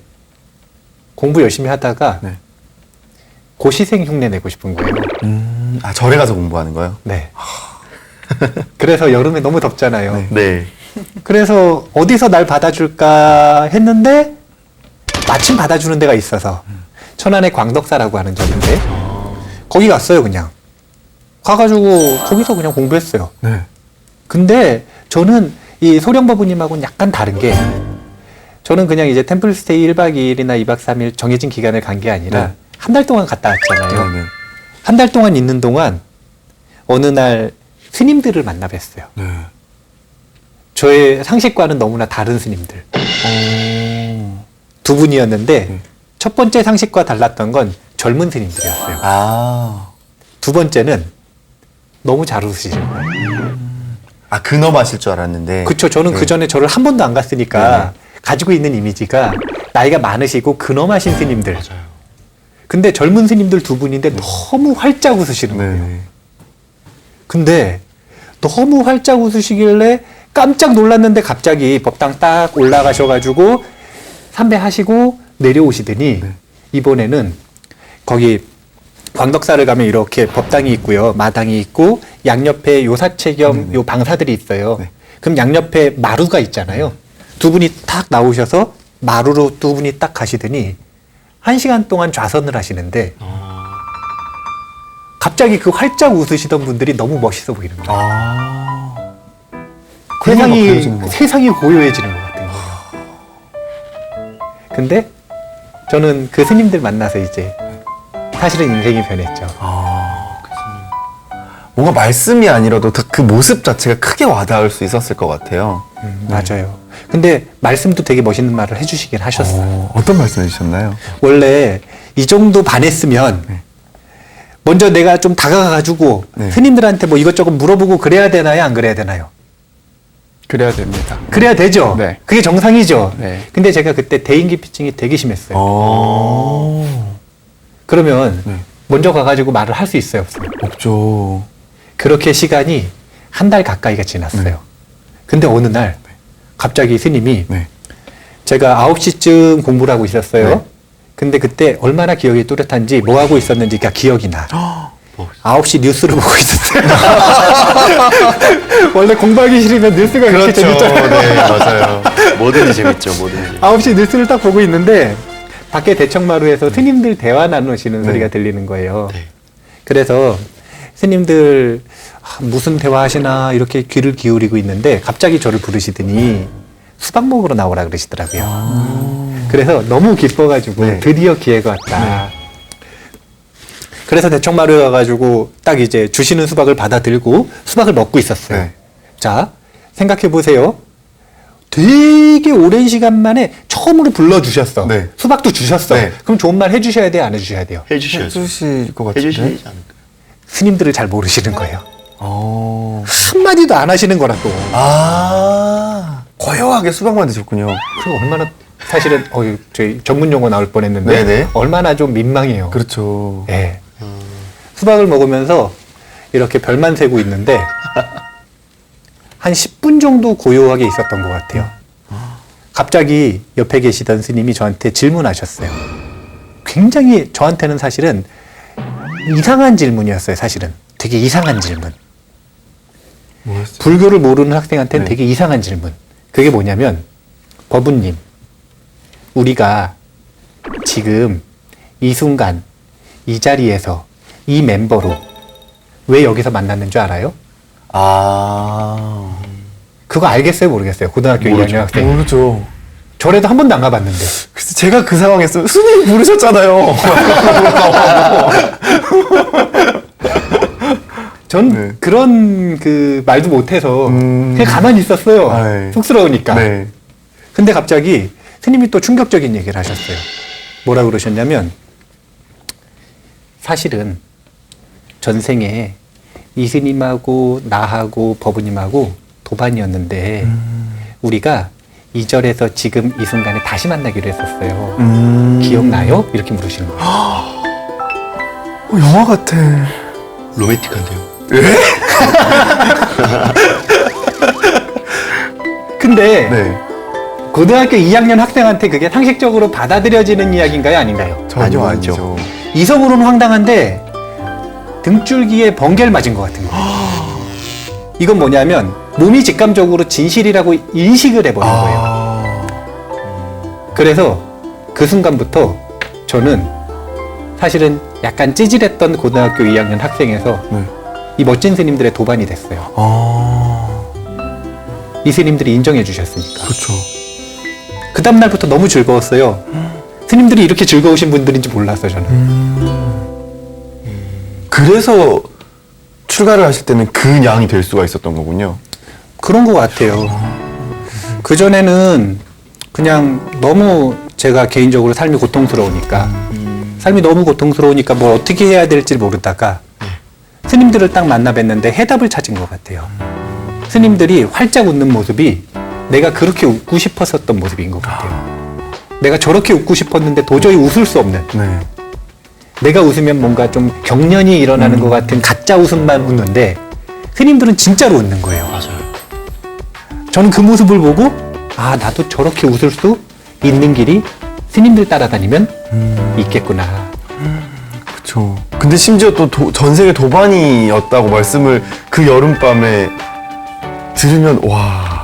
공부 열심히 하다가 네. 고시생 흉내 내고 싶은 거예요. 아, 절에 가서 공부하는 거요? 네. 그래서 여름에 너무 덥잖아요. 네. 네. 그래서 어디서 날 받아줄까 했는데 마침 받아주는 데가 있어서 천안의 광덕사라고 하는 점인데 거기 갔어요 그냥. 가가지고 거기서 그냥 공부했어요. 네. 근데 저는 이 소령법부님하고는 약간 다른 게 저는 그냥 이제 템플스테이 1박 2일이나 2박 3일 정해진 기간을 간 게 아니라 네. 한 달 동안 갔다 왔잖아요. 네. 한 달 동안 있는 동안 어느 날 스님들을 만나 뵀어요. 네. 저의 상식과는 너무나 다른 스님들. 두 분이었는데 네. 첫 번째 상식과 달랐던 건 젊은 스님들이었어요. 아. 두 번째는 너무 잘 웃으시는 거예요. 아, 근엄하실 줄 알았는데. 그쵸. 저는 네. 그 전에 저를 한 번도 안 갔으니까 가지고 있는 이미지가 나이가 많으시고 근엄하신 스님들. 맞아요. 근데 젊은 스님들 두 분인데 너무 활짝 웃으시는 거예요. 네. 근데 너무 활짝 웃으시길래 깜짝 놀랐는데 갑자기 법당 딱 올라가셔가지고 삼배하시고 내려오시더니 네. 이번에는 거기 광덕사를 가면 이렇게 법당이 있고요. 마당이 있고 양옆에 요사체 겸 요 방사들이 있어요. 네. 그럼 양옆에 마루가 있잖아요. 두 분이 탁 나오셔서 마루로 두 분이 딱 가시더니 1시간 동안 좌선을 하시는데 갑자기 그 활짝 웃으시던 분들이 너무 멋있어 보이는 거예요. 아. 그림이 막 그려지는 거. 세상이 고요해지는 것 같은 거예요. 근데 저는 그 스님들 만나서 이제 사실은 인생이 변했죠. 뭔가 말씀이 아니라도 그 모습 자체가 크게 와닿을 수 있었을 것 같아요. 맞아요. 근데 말씀도 되게 멋있는 말을 해주시긴 하셨어요. 어떤 말씀 해주셨나요? 원래 이 정도 반했으면 먼저 내가 좀 다가가가지고 네. 스님들한테 뭐 이것저것 물어보고 그래야 되나요? 안 그래야 되나요? 그래야 됩니다. 그래야 되죠. 네. 그게 정상이죠. 네. 근데 제가 그때 대인기피증이 되게 심했어요. 그러면 네. 먼저 가가지고 말을 할 수 있어요, 없어요? 없죠. 그렇게 시간이 한 달 가까이가 지났어요. 네. 근데 어느 날 갑자기 스님이 네. 제가 9시쯤 공부를 하고 있었어요. 네. 근데 그때 얼마나 기억이 또렷한지 뭐 하고 있었는지가 기억이 나. 뭐, 9시 뉴스를 보고 있었어요. 원래 공부하기 싫으면 뉴스가 그렇게 재밌잖아요. 네, 맞아요. 뭐든지 재밌죠, 뭐든지. 9시 뉴스를 딱 보고 있는데 밖에 대청마루에서 스님들 대화 나누시는 소리가 들리는 거예요. 네. 그래서 스님들 무슨 대화 하시나 이렇게 귀를 기울이고 있는데 갑자기 저를 부르시더니 수박 먹으러 나오라 그러시더라고요. 그래서 너무 기뻐가지고 네. 드디어 기회가 왔다. 그래서 대청마루에 가가지고 딱 이제 주시는 수박을 받아 들고 수박을 먹고 있었어요. 네. 자, 생각해 보세요. 되게 오랜 시간 만에 처음으로 불러주셨어. 네. 수박도 주셨어. 네. 그럼 좋은 말 해주셔야 돼요? 안 해주셔야 돼요? 해주셔야죠. 해주실 것 같은데. 해주시지 않을까요? 스님들을 잘 모르시는 거예요. 어. 한마디도 안 하시는 거라 또. 아. 고요하게 수박만 드셨군요. 그리고 얼마나 사실은 저희 전문 용어 나올 뻔했는데 네네. 얼마나 좀 민망해요. 그렇죠. 예. 수박을 먹으면서 이렇게 별만 세고 있는데 한 10분 정도 고요하게 있었던 것 같아요. 갑자기 옆에 계시던 스님이 저한테 질문하셨어요. 굉장히 저한테는 사실은 이상한 질문이었어요. 사실은 되게 이상한 질문. 뭐였어요? 불교를 모르는 학생한테는 네. 되게 이상한 질문. 그게 뭐냐면 법우님, 우리가 지금 이 순간 이 자리에서 이 멤버로 왜 여기서 만났는 줄 알아요? 아. 그거 알겠어요? 모르겠어요? 고등학교 2학년 학생. 모르죠. 저래도 한 번도 안 가봤는데. 그래서 제가 그 상황에서 스님 부르셨잖아요. 전 네. 그런 그 말도 못해서 그냥 가만히 있었어요. 아이. 쑥스러우니까. 네. 근데 갑자기 스님이 또 충격적인 얘기를 하셨어요. 뭐라 그러셨냐면 사실은 전생에 이 스님하고 나하고 법우님하고 도반이었는데 우리가 이 절에서 지금 이 순간에 다시 만나기로 했었어요. 기억나요? 이렇게 물으시는 거예요. 영화 같아. 로맨틱한데요. 근데 네. 고등학교 2학년 학생한테 그게 상식적으로 받아들여지는 이야기인가요? 아닌가요? 전혀 아니죠. 아니죠. 이성으로는 황당한데 등줄기에 번개를 맞은 것 같은 거예요. 이건 뭐냐면 몸이 직감적으로 진실이라고 인식을 해버린 거예요. 아. 그래서 그 순간부터 저는 사실은 약간 찌질했던 고등학교 2학년 학생에서 네. 이 멋진 스님들의 도반이 됐어요. 아. 이 스님들이 인정해 주셨으니까. 그렇죠. 그 다음 날부터 너무 즐거웠어요. 스님들이 이렇게 즐거우신 분들인지 몰랐어요, 저는. 그래서 출가를 하실 때는 그 양이 될 수가 있었던 거군요. 그런 것 같아요. 그전에는 그냥 너무 제가 개인적으로 삶이 고통스러우니까, 삶이 너무 고통스러우니까 뭘 어떻게 해야 될지 모르다가 스님들을 딱 만나 뵀는데 해답을 찾은 것 같아요. 스님들이 활짝 웃는 모습이 내가 그렇게 웃고 싶었었던 모습인 것 같아요. 내가 저렇게 웃고 싶었는데 도저히 웃을 수 없는, 네. 내가 웃으면 뭔가 좀 경련이 일어나는 것 같은 가짜 웃음만 웃는데 스님들은 진짜로 웃는 거예요. 맞아요. 저는 그 모습을 보고 아, 나도 저렇게 웃을 수 있는 길이 스님들 따라다니면 있겠구나. 그렇죠. 근데 심지어 또 전 세계 도반이었다고 말씀을 그 여름밤에 들으면 와.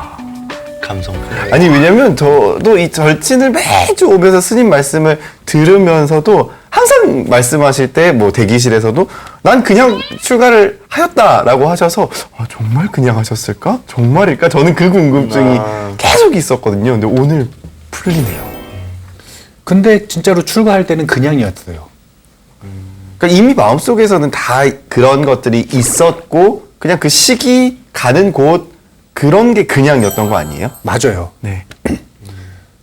감성. 아니 왜냐면 저도 이 절친을 매주 오면서 스님 말씀을 들으면서도 항상 말씀하실 때 뭐 대기실에서도 난 그냥 출가를 하였다라고 하셔서 아, 정말 그냥 하셨을까? 정말일까? 저는 그 궁금증이 계속 있었거든요. 근데 오늘 풀리네요. 근데 진짜로 출가할 때는 그냥이었어요. 그러니까 이미 마음속에서는 다 그런 것들이 있었고 그냥 그 시기 가는 곳 그런 게 그냥이었던 거 아니에요? 맞아요. 네.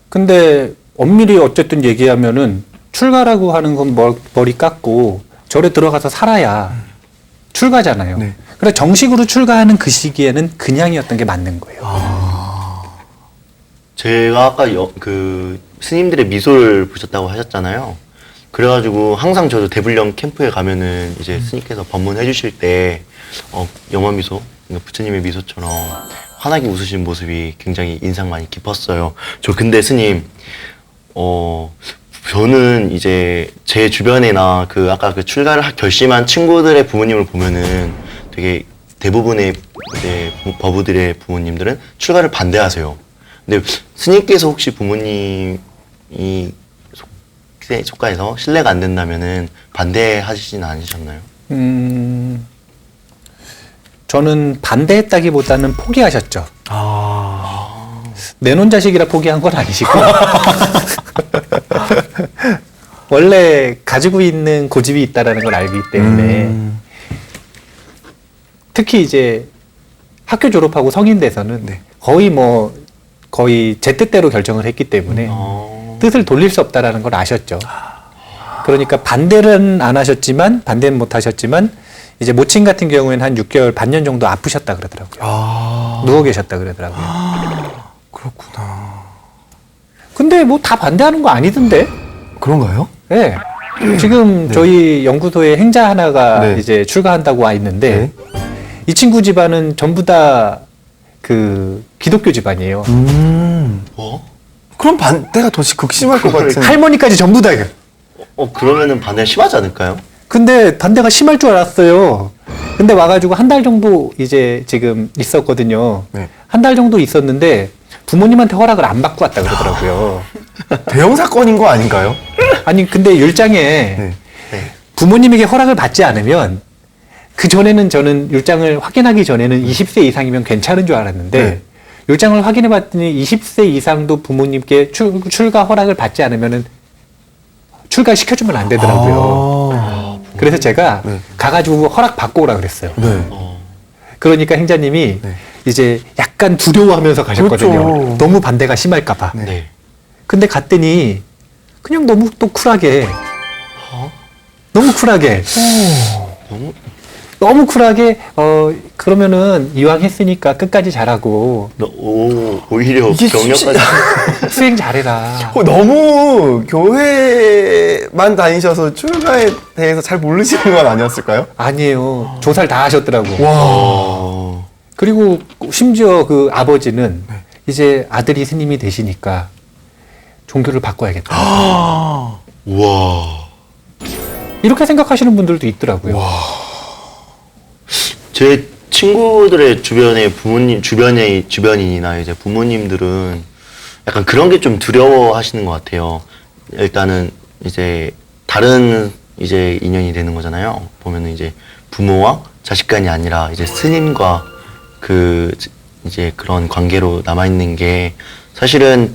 근데 엄밀히 어쨌든 얘기하면은 출가라고 하는 건 머리 깎고 절에 들어가서 살아야 출가잖아요. 네. 그래 정식으로 출가하는 그 시기에는 그냥이었던 게 맞는 거예요. 제가 아까 그 스님들의 미소를 보셨다고 하셨잖아요. 그래가지고 항상 저도 대불령 캠프에 가면은 이제 스님께서 법문해 주실 때 영화 미소, 그러니까 부처님의 미소처럼 환하게 웃으시는 모습이 굉장히 인상 많이 깊었어요. 저 근데 스님, 저는 이제 제 주변이나 그 아까 그 출가를 결심한 친구들의 부모님을 보면은 되게 대부분의 이제 버부들의 부모님들은 출가를 반대하세요. 근데 스님께서 혹시 부모님이 속가에서 신뢰가 안 된다면은 반대하시진 않으셨나요? 저는 반대했다기보다는 포기하셨죠. 내놓은 자식이라 포기한 건 아니시고 원래 가지고 있는 고집이 있다라는 걸 알기 때문에 특히 이제 학교 졸업하고 성인 돼서는 거의 제 뜻대로 결정을 했기 때문에 뜻을 돌릴 수 없다라는 걸 아셨죠. 그러니까 반대는 안 하셨지만 반대는 못 하셨지만 이제 모친 같은 경우에는 한 6개월 반년 정도 아프셨다 그러더라고요. 누워 계셨다 그러더라고요. 그렇구나. 근데 뭐 다 반대하는 거 아니던데? 그런가요? 네. 지금 저희 연구소에 행자 하나가 네. 이제 출가한다고 와 있는데 네. 이 친구 집안은 전부 다 그 기독교 집안이에요. 뭐? 그럼 반대가 더 극심할 것 같은. 할머니까지 전부 다. 그러면은 반대가 심하지 않을까요? 근데 반대가 심할 줄 알았어요. 근데 와가지고 한 달 정도 이제 지금 있었거든요. 네. 한 달 정도 있었는데 부모님한테 허락을 안 받고 왔다 그러더라고요. 대형 사건인 거 아닌가요? 아니 근데 율장에 네. 부모님에게 허락을 받지 않으면 그 전에는 저는 율장을 확인하기 전에는 20세 이상이면 괜찮은 줄 알았는데 네. 율장을 확인해 봤더니 20세 이상도 부모님께 출가 허락을 받지 않으면은 출가 시켜주면 안 되더라고요. 그래서 제가 네. 가가지고 허락 받고 오라 그랬어요. 네. 그러니까 행자님이 네. 이제 약간 두려워하면서 가셨거든요. 그렇죠. 너무 반대가 심할까봐. 네. 근데 갔더니 그냥 너무 또 쿨하게 너무 쿨하게 너무 쿨하게 그러면은 이왕 했으니까 끝까지 잘하고 오히려 이게 경력까지. 수행 잘해라. 너무 교회만 다니셔서 출가에 대해서 잘 모르시는 건 아니었을까요? 아니에요. 조사를 다 하셨더라고. 와. 그리고 심지어 그 아버지는 이제 아들이 스님이 되시니까 종교를 바꿔야겠다. 우와. 이렇게 생각하시는 분들도 있더라고요. 제 친구들의 주변인이나 이제 부모님들은 약간 그런 게 좀 두려워하시는 것 같아요. 일단은 이제 다른 이제 인연이 되는 거잖아요. 보면은 이제 부모와 자식 간이 아니라 이제 스님과 그 이제 그런 관계로 남아 있는 게 사실은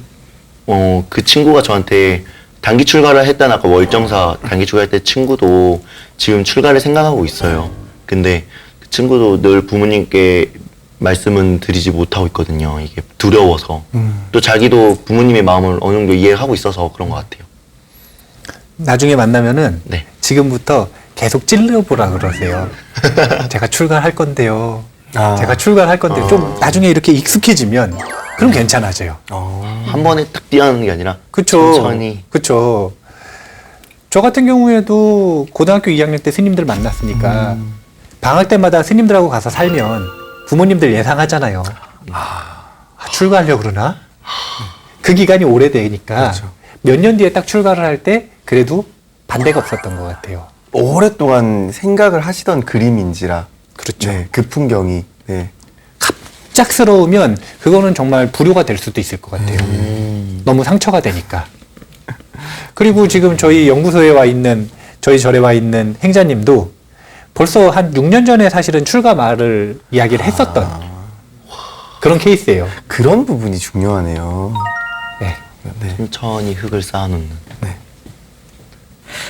그 친구가 저한테 단기 출가를 했다는 아까 월정사 단기 출가할 때 친구도 지금 출가를 생각하고 있어요. 근데 그 친구도 늘 부모님께 말씀은 드리지 못하고 있거든요. 이게 두려워서. 또 자기도 부모님의 마음을 어느 정도 이해하고 있어서 그런 것 같아요. 나중에 만나면은 네. 지금부터 계속 찔러보라 그러세요. 제가 출가할 건데요. 아. 제가 출가할 건데 좀 나중에 이렇게 익숙해지면 그럼 괜찮아져요. 한 번에 딱 뛰어가는 게 아니라 그쵸. 천천히. 그쵸. 저 같은 경우에도 고등학교 2학년 때 스님들 만났으니까 방학 때마다 스님들하고 가서 살면 부모님들 예상하잖아요. 출가하려고 그러나? 그 기간이 오래되니까 그렇죠. 몇 년 뒤에 딱 출가를 할 때 그래도 반대가 없었던 것 같아요. 오랫동안 생각을 하시던 그림인지라. 그렇죠. 네, 그 풍경이. 네. 갑작스러우면 그거는 정말 불효가 될 수도 있을 것 같아요. 너무 상처가 되니까. 그리고 지금 저희 연구소에 와 있는, 저희 절에 와 있는 행자님도 벌써 한 6년 전에 사실은 출가 말을 이야기를 했었던 그런 케이스예요. 그런 부분이 중요하네요. 네. 네. 천천히 흙을 쌓아놓는.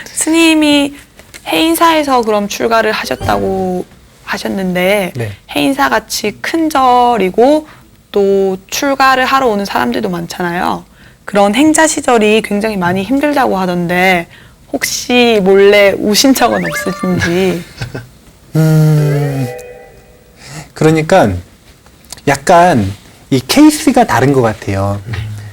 스님이 해인사에서 그럼 출가를 하셨다고 하셨는데 네. 해인사 같이 큰 절이고 또 출가를 하러 오는 사람들도 많잖아요. 그런 행자 시절이 굉장히 많이 힘들다고 하던데 혹시 몰래 우신 적은 없으신지? 그러니까 약간 이 케이스가 다른 것 같아요.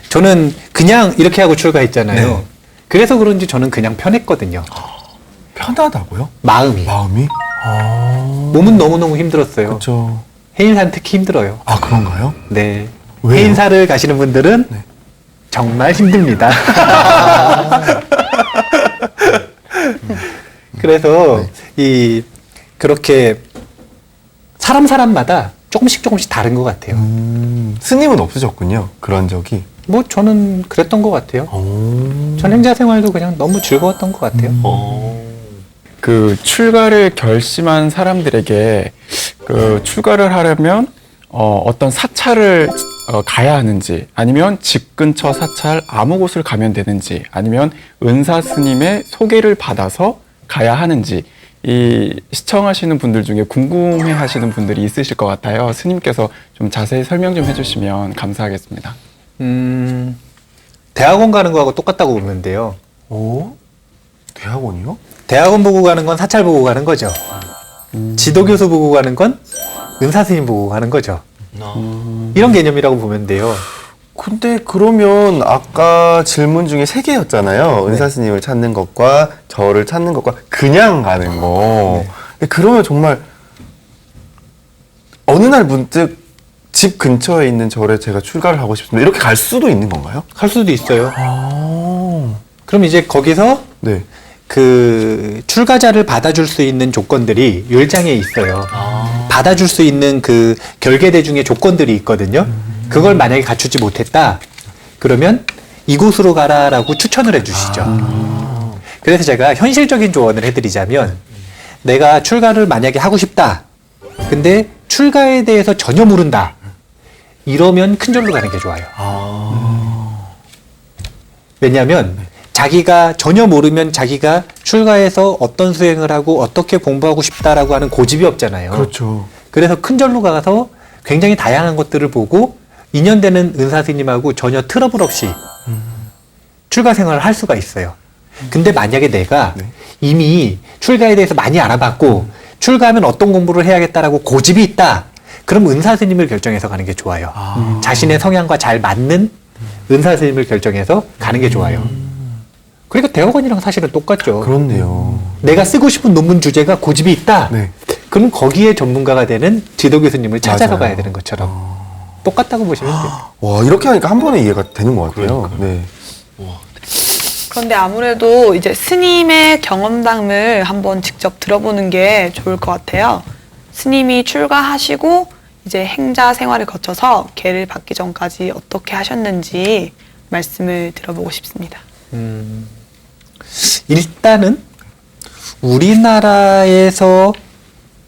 저는 그냥 이렇게 하고 출가했잖아요. 네. 그래서 그런지 저는 그냥 편했거든요. 편하다고요? 마음이. 마음이? 몸은 너무너무 힘들었어요. 그렇죠. 해인사는 특히 힘들어요. 아, 그런가요? 네. 왜요? 해인사를 가시는 분들은 네. 정말 힘듭니다. 그래서 그렇게 사람마다 조금씩 다른 것 같아요. 스님은 없으셨군요. 그런 적이. 뭐 저는 그랬던 것 같아요. 전 행자 생활도 그냥 너무 즐거웠던 것 같아요. 그 출가를 결심한 사람들에게 그 출가를 하려면 어떤 사찰을 가야 하는지, 아니면 집 근처 사찰 아무 곳을 가면 되는지, 아니면 은사 스님의 소개를 받아서 가야 하는지, 이 시청하시는 분들 중에 궁금해 하시는 분들이 있으실 것 같아요. 스님께서 좀 자세히 설명 좀 해주시면 감사하겠습니다. 대학원 가는 거하고 똑같다고 보면 돼요. 오? 대학원이요? 대학원 보고 가는 건 사찰 보고 가는 거죠. 지도교수 보고 가는 건 은사 스님 보고 가는 거죠. 이런 개념이라고 보면 돼요. 근데 그러면 아까 질문 중에 3개였잖아요. 은사 스님을 찾는 것과 저를 찾는 것과 그냥 가는 거. 근데 그러면 정말 어느 날 문득 집 근처에 있는 절에 제가 출가를 하고 싶습니다. 이렇게 갈 수도 있는 건가요? 할 수도 있어요. 아, 그럼 이제 거기서 네. 그 출가자를 받아줄 수 있는 조건들이 율장에 있어요. 받아줄 수 있는 그 결계대 중에 조건들이 있거든요. 그걸 만약에 갖추지 못했다, 그러면 이곳으로 가라라고 추천을 해주시죠. 그래서 제가 현실적인 조언을 해드리자면, 내가 출가를 만약에 하고 싶다, 근데 출가에 대해서 전혀 모른다, 이러면 큰 절로 가는 게 좋아요. 왜냐하면 자기가 전혀 모르면 자기가 출가해서 어떤 수행을 하고 어떻게 공부하고 싶다라고 하는 고집이 없잖아요. 그렇죠. 그래서 큰 절로 가서 굉장히 다양한 것들을 보고 인연되는 은사 스님하고 전혀 트러블 없이 출가 생활을 할 수가 있어요. 근데 만약에 내가 이미 출가에 대해서 많이 알아봤고 출가하면 어떤 공부를 해야겠다라고 고집이 있다, 그럼 은사 스님을 결정해서 가는 게 좋아요. 자신의 성향과 잘 맞는 은사 스님을 결정해서 가는 게 좋아요. 그러니까 대학원이랑 사실은 똑같죠. 그렇네요. 내가 쓰고 싶은 논문 주제가 고집이 있다. 네. 그럼 거기에 전문가가 되는 지도 교수님을 찾아서 맞아요. 가야 되는 것처럼 똑같다고 보시면 돼요. 와, 이렇게 하니까 한 번에 이해가 되는 것 같아요. 네. 그런데 아무래도 이제 스님의 경험담을 한번 직접 들어보는 게 좋을 것 같아요. 스님이 출가하시고 이제 행자 생활을 거쳐서 계를 받기 전까지 어떻게 하셨는지 말씀을 들어보고 싶습니다. 일단은 우리나라에서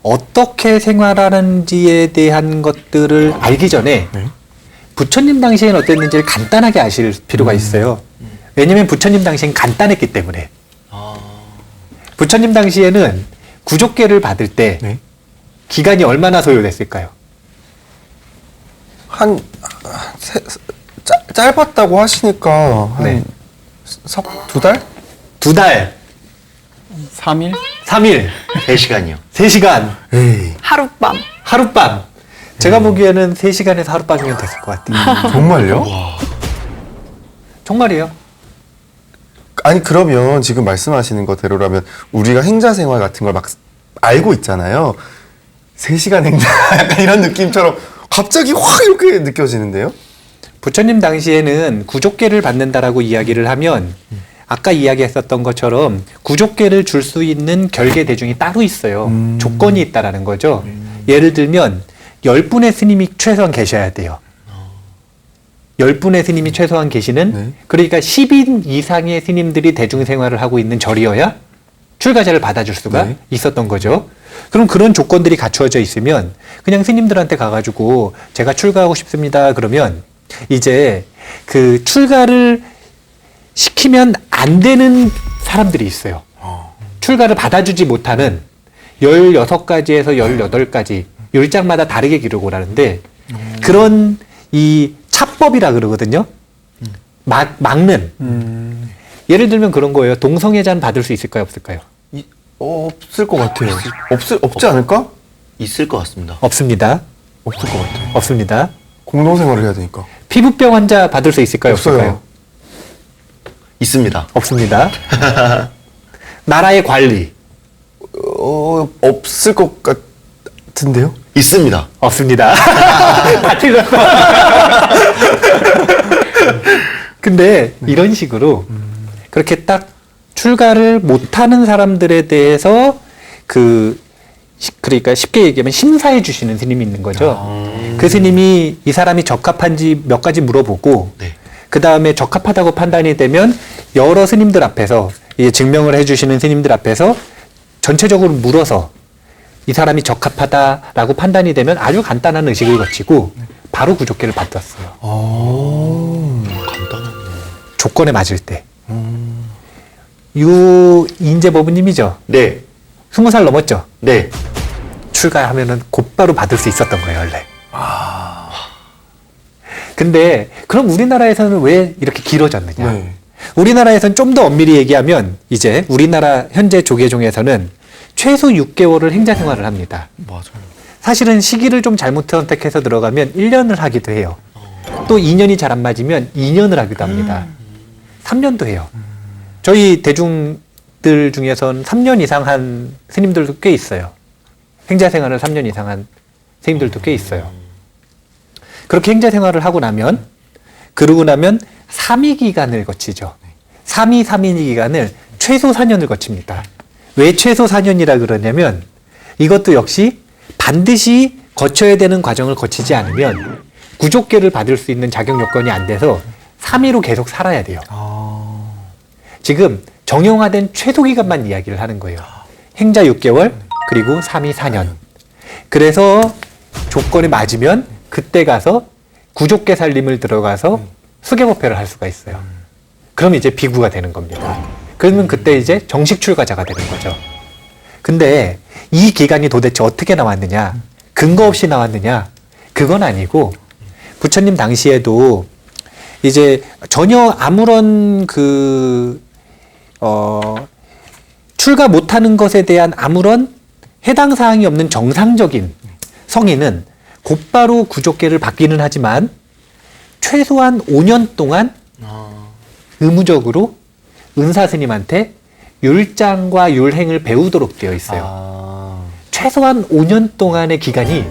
어떻게 생활하는지에 대한 것들을 알기 전에 네. 부처님 당시에는 어땠는지를 간단하게 아실 필요가 있어요. 왜냐면 부처님 당시엔 간단했기 때문에. 부처님 당시에는 구족계를 받을 때 네. 기간이 얼마나 소요됐을까요? 한 짧았다고 하시니까 네. 한 2달? 2달, 3일? 3일, 3시간이요. 3시간, 에이, 하룻밤. 하룻밤. 제가 보기에는 3시간에서 하룻밤이면 됐을 것 같아요. 정말요? 정말이에요. 아니 그러면 지금 말씀하시는 거대로라면 우리가 행자 생활 같은 걸 막 알고 있잖아요. 3시간 행자 약간 이런 느낌처럼 갑자기 확 이렇게 느껴지는데요? 부처님 당시에는 구족계를 받는다라고 이야기를 하면 아까 이야기했었던 것처럼 구족계를 줄 수 있는 결계 대중이 따로 있어요. 조건이 있다라는 거죠. 예를 들면 10분의 스님이 최소한 계셔야 돼요. 10분의 스님이 최소한 계시는 네. 그러니까 10인 이상의 스님들이 대중생활을 하고 있는 절이어야 출가자를 받아줄 수가 네. 있었던 거죠. 그럼 그런 조건들이 갖추어져 있으면 그냥 스님들한테 가가지고 제가 출가하고 싶습니다. 그러면 이제 그 출가를 시키면 안 되는 사람들이 있어요. 출가를 받아주지 못하는 16가지에서 18가지 율장마다 다르게 기록을 하는데 그런 이 차법이라 그러거든요. 막는. 예를 들면 그런 거예요. 동성애자는 받을 수 있을까요? 없을까요? 없을 것 같아요. 없지 않을까? 있을 것 같습니다. 없습니다. 없을 것 같아요. 없습니다. 공동생활을 해야 되니까. 피부병 환자 받을 수 있을까요? 없어요. 없을까요? 있습니다. 없습니다. 나라의 관리 없을 것 같은데요? 있습니다. 없습니다. 다 틀렸어. 근데 이런 식으로 그렇게 딱 출가를 못하는 사람들에 대해서 그러니까 쉽게 얘기하면 심사해 주시는 스님이 있는 거죠. 그 스님이 이 사람이 적합한지 몇 가지 물어보고 네. 그 다음에 적합하다고 판단이 되면 여러 스님들 앞에서 이제 증명을 해주시는 스님들 앞에서 전체적으로 물어서 이 사람이 적합하다라고 판단이 되면 아주 간단한 의식을 거치고 바로 구족계를 받았어요. 간단하네. 조건에 맞을 때. 유인재 법부님이죠. 네. 20살 넘었죠. 네. 출가하면은 곧바로 받을 수 있었던 거예요, 원래. 근데 그럼 우리나라에서는 왜 이렇게 길어졌느냐? 네. 우리나라에서는 좀 더 엄밀히 얘기하면 이제 우리나라 현재 조계종에서는 최소 6개월을 행자 생활을 합니다. 맞아요. 사실은 시기를 좀 잘못 선택해서 들어가면 1년을 하기도 해요. 또 2년이 잘 안 맞으면 2년을 하기도 합니다. 3년도 해요. 저희 대중들 중에서는 3년 이상 한 스님들도 꽤 있어요. 행자 생활을 3년 이상 한 스님들도 꽤 있어요. 그렇게 행자 생활을 하고 나면 그러고 나면 3위 기간을 거치죠. 3위 3위 기간을 최소 4년을 거칩니다. 왜 최소 4년이라 그러냐면 이것도 역시 반드시 거쳐야 되는 과정을 거치지 않으면 구족계를 받을 수 있는 자격 요건이 안 돼서 3위로 계속 살아야 돼요. 지금 정형화된 최소 기간만 이야기를 하는 거예요. 행자 6개월 그리고 3위 4년. 그래서 조건에 맞으면 그때 가서 구족계 살림을 들어가서 수계법회를 할 수가 있어요. 그럼 이제 비구가 되는 겁니다. 그러면 그때 이제 정식 출가자가 되는 거죠. 근데 이 기간이 도대체 어떻게 나왔느냐? 근거 없이 나왔느냐? 그건 아니고 부처님 당시에도 이제 전혀 아무런 출가 못하는 것에 대한 아무런 해당 사항이 없는 정상적인 성인은 곧바로 구족계를 받기는 하지만 최소한 5년 동안 의무적으로 은사 스님한테 율장과 율행을 배우도록 되어 있어요. 최소한 5년 동안의 기간이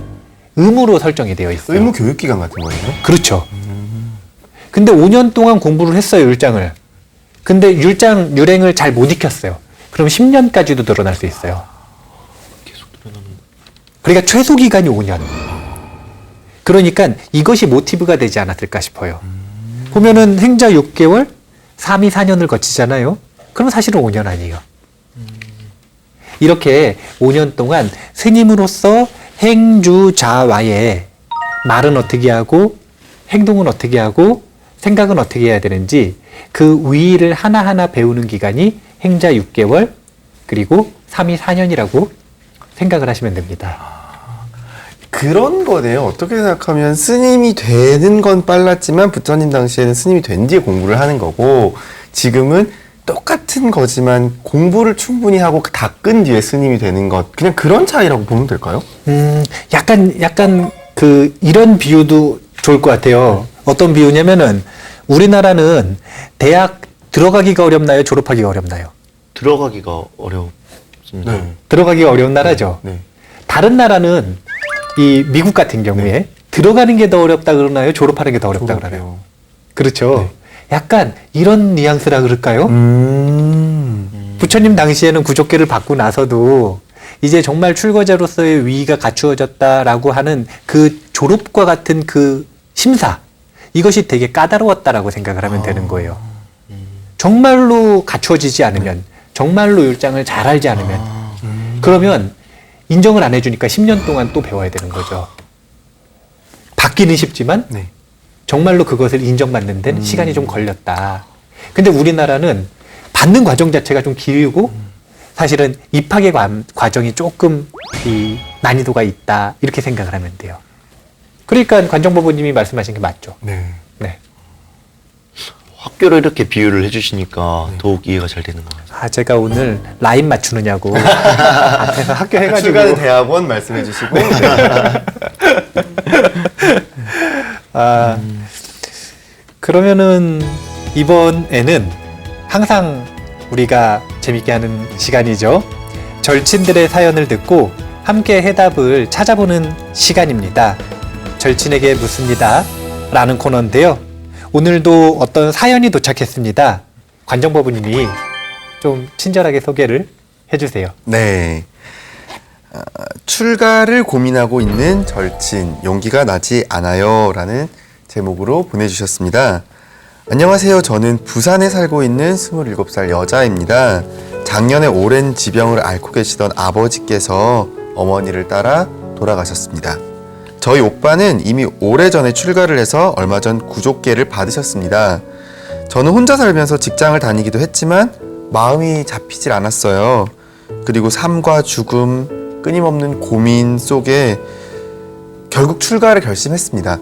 의무로 설정이 되어 있어요. 의무 교육 기간 같은 거예요? 그렇죠. 근데 5년 동안 공부를 했어요, 율장을. 근데 율장, 율행을 잘 못 익혔어요. 그럼 10년까지도 늘어날 수 있어요. 계속 늘어나는. 그러니까 최소 기간이 5년. 그러니까 이것이 모티브가 되지 않았을까 싶어요. 보면은 행자 6개월, 3위 4년을 거치잖아요. 그럼 사실은 5년 아니에요. 이렇게 5년 동안 스님으로서 행주자와의 말은 어떻게 하고 행동은 어떻게 하고 생각은 어떻게 해야 되는지 그 위를 하나하나 배우는 기간이 행자 6개월 그리고 3이 4년이라고 생각을 하시면 됩니다. 그런 거네요. 어떻게 생각하면 스님이 되는 건 빨랐지만 부처님 당시에는 스님이 된 뒤에 공부를 하는 거고 지금은 똑같은 거지만 공부를 충분히 하고 다 끈 뒤에 스님이 되는 것 그냥 그런 차이라고 보면 될까요? 약간 그 이런 비유도 좋을 것 같아요. 어떤 비유냐면은 우리나라는 대학 들어가기가 어렵나요? 졸업하기가 어렵나요? 들어가기가 어렵습니다. 들어가기가 어려운 나라죠. 네. 다른 나라는 이 미국 같은 경우에 들어가는 게 더 어렵다 그러나요? 졸업하는 게 더 어렵다 그러나요? 그렇죠. 약간 이런 뉘앙스라 그럴까요? 부처님 당시에는 구족계를 받고 나서도 이제 정말 출가자로서의 위위가 갖추어졌다라고 하는 그 졸업과 같은 그 심사 이것이 되게 까다로웠다라고 생각을 하면 되는 거예요. 정말로 갖추어지지 않으면 정말로 율장을 잘 알지 않으면 그러면 인정을 안 해주니까 10년 동안 또 배워야 되는 거죠. 받기는 쉽지만 네. 정말로 그것을 인정받는 데는 시간이 좀 걸렸다. 근데 우리나라는 받는 과정 자체가 좀 길고 사실은 입학의 과정이 조금 이 난이도가 있다. 이렇게 생각을 하면 돼요. 그러니까 관정법원님이 말씀하신 게 맞죠. 네. 네. 학교를 이렇게 비유를 해주시니까 더욱 이해가 잘 되는 것 같아요. 아, 제가 오늘 라인 맞추느냐고 앞에서 학교 해가지고 출가는 대학원 말씀해 주시고 아, 그러면은 이번에는 항상 우리가 재밌게 하는 시간이죠. 절친들의 사연을 듣고 함께 해답을 찾아보는 시간입니다. 절친에게 묻습니다. 라는 코너인데요. 오늘도 어떤 사연이 도착했습니다. 관정법우님이 좀 친절하게 소개를 해주세요. 네. 출가를 고민하고 있는 절친 용기가 나지 않아요 라는 제목으로 보내주셨습니다. 안녕하세요. 저는 부산에 살고 있는 27살 여자입니다. 작년에 오랜 지병을 앓고 계시던 아버지께서 어머니를 따라 돌아가셨습니다. 저희 오빠는 이미 오래전에 출가를 해서 얼마 전 구족계를 받으셨습니다. 저는 혼자 살면서 직장을 다니기도 했지만 마음이 잡히질 않았어요. 그리고 삶과 죽음, 끊임없는 고민 속에 결국 출가를 결심했습니다.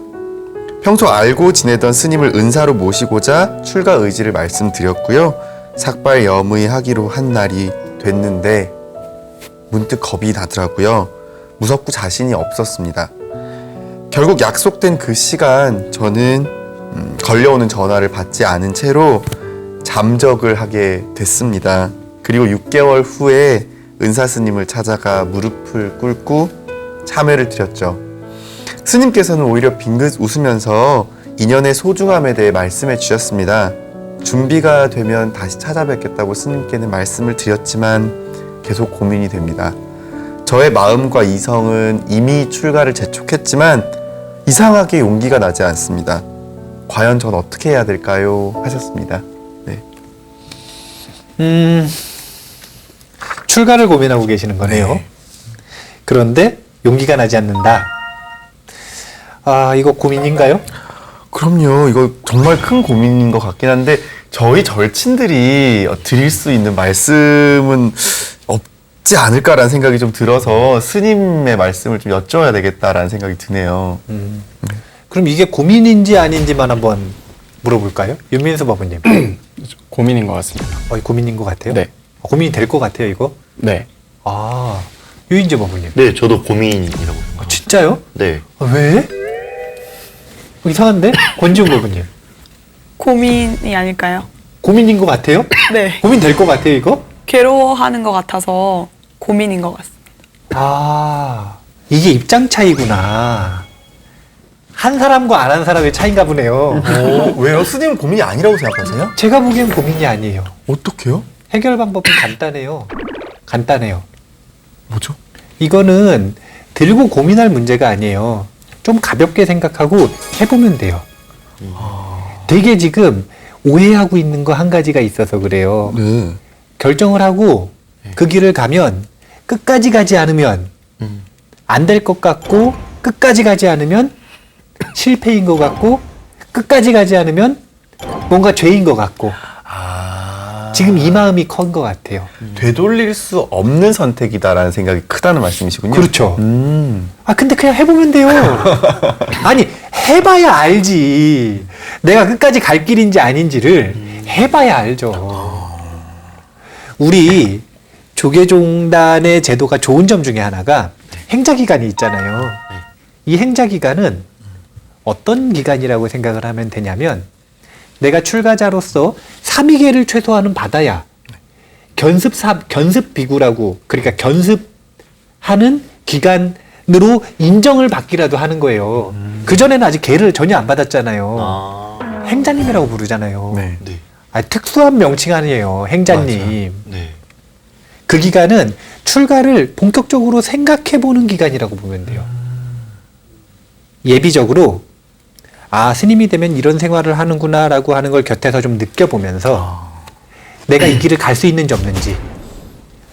평소 알고 지내던 스님을 은사로 모시고자 출가 의지를 말씀드렸고요. 삭발염의하기로 한 날이 됐는데 문득 겁이 나더라고요. 무섭고 자신이 없었습니다. 결국 약속된 그 시간 저는 걸려오는 전화를 받지 않은 채로 잠적을 하게 됐습니다. 그리고 6개월 후에 은사 스님을 찾아가 무릎을 꿇고 참회를 드렸죠. 스님께서는 오히려 빙긋 웃으면서 인연의 소중함에 대해 말씀해 주셨습니다. 준비가 되면 다시 찾아뵙겠다고 스님께는 말씀을 드렸지만 계속 고민이 됩니다. 저의 마음과 이성은 이미 출가를 재촉했지만 이상하게 용기가 나지 않습니다. 과연 전 어떻게 해야 될까요? 하셨습니다. 네. 출가를 고민하고 계시는 거네요. 네. 그런데 용기가 나지 않는다. 아, 이거 고민인가요? 그럼요. 이거 정말 큰 고민인 것 같긴 한데 저희 절친들이 드릴 수 있는 말씀은 없지 않을까라는 생각이 좀 들어서 스님의 말씀을 좀 여쭤야 되겠다라는 생각이 드네요. 그럼 이게 고민인지 아닌지만 한번 물어볼까요? 윤민수 법원님. 고민인 것 같습니다. 고민인 것 같아요? 네. 고민이 될 것 같아요, 이거? 네. 아, 유인재 법원님. 네, 저도 고민이라고 생각합니다. 진짜요? 네. 왜? 이상한데? 권지훈 법원님. 고민이 아닐까요? 고민인 것 같아요? 네. 고민 될 것 같아요, 이거? 괴로워하는 것 같아서 고민인 것 같습니다. 아, 이게 입장 차이구나. 한 사람과 안 한 사람의 차이인가 보네요. 왜요? 스님은 고민이 아니라고 생각하세요? 제가 보기엔 고민이 아니에요. 어떻게요? 해결 방법은 간단해요. 간단해요. 뭐죠? 이거는 들고 고민할 문제가 아니에요. 좀 가볍게 생각하고 해보면 돼요. 되게 지금 오해하고 있는 거 한 가지가 있어서 그래요. 네. 결정을 하고 그 길을 가면 끝까지 가지 않으면 안 될 것 같고 끝까지 가지 않으면 실패인 것 같고 끝까지 가지 않으면 뭔가 죄인 것 같고 지금 이 마음이 커 것 같아요. 되돌릴 수 없는 선택이다라는 생각이 크다는 말씀이시군요. 그렇죠. 아 근데 그냥 해보면 돼요. 아니 해봐야 알지. 내가 끝까지 갈 길인지 아닌지를 해봐야 알죠. 우리 조계종단의 제도가 좋은 점 중에 하나가 행자기간이 있잖아요. 이 행자기간은 어떤 기간이라고 생각을 하면 되냐면 내가 출가자로서 3위계를 최소한은 받아야 견습 비구라고 그러니까 견습하는 기간으로 인정을 받기라도 하는 거예요. 그전에는 아직 계를 전혀 안 받았잖아요. 아, 행자님이라고 부르잖아요. 네. 네. 특수한 명칭 아니에요. 행자님. 네. 그 기간은 출가를 본격적으로 생각해보는 기간이라고 보면 돼요. 예비적으로 아 스님이 되면 이런 생활을 하는구나라고 하는 걸 곁에서 좀 느껴보면서 내가 이 길을 갈 수 있는지 없는지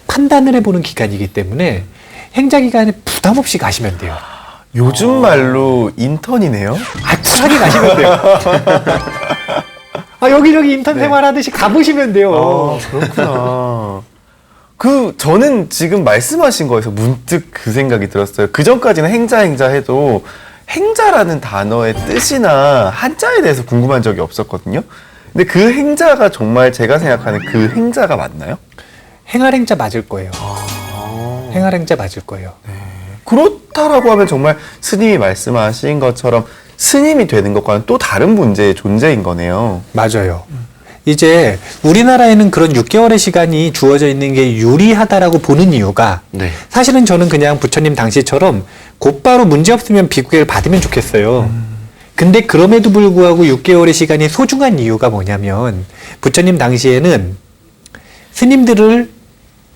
판단을 해보는 기간이기 때문에 행자 기간에 부담 없이 가시면 돼요. 요즘 말로 인턴이네요. 아 쿨하게 가시면 돼요. 아 여기저기 인턴 생활하듯이 가보시면 돼요. 그렇구나. 저는 지금 말씀하신 거에서 문득 그 생각이 들었어요. 그 전까지는 행자 해도 행자라는 단어의 뜻이나 한자에 대해서 궁금한 적이 없었거든요. 근데 그 행자가 정말 제가 생각하는 그 행자가 맞나요? 행할행자 맞을 거예요. 행할행자 맞을 거예요. 그렇다라고 하면 정말 스님이 말씀하신 것처럼 스님이 되는 것과는 또 다른 문제의 존재인 거네요. 맞아요. 이제 우리나라에는 그런 6개월의 시간이 주어져 있는 게 유리하다라고 보는 이유가 네. 사실은 저는 그냥 부처님 당시처럼 곧바로 문제 없으면 비구계를 받으면 좋겠어요. 근데 그럼에도 불구하고 6개월의 시간이 소중한 이유가 뭐냐면 부처님 당시에는 스님들을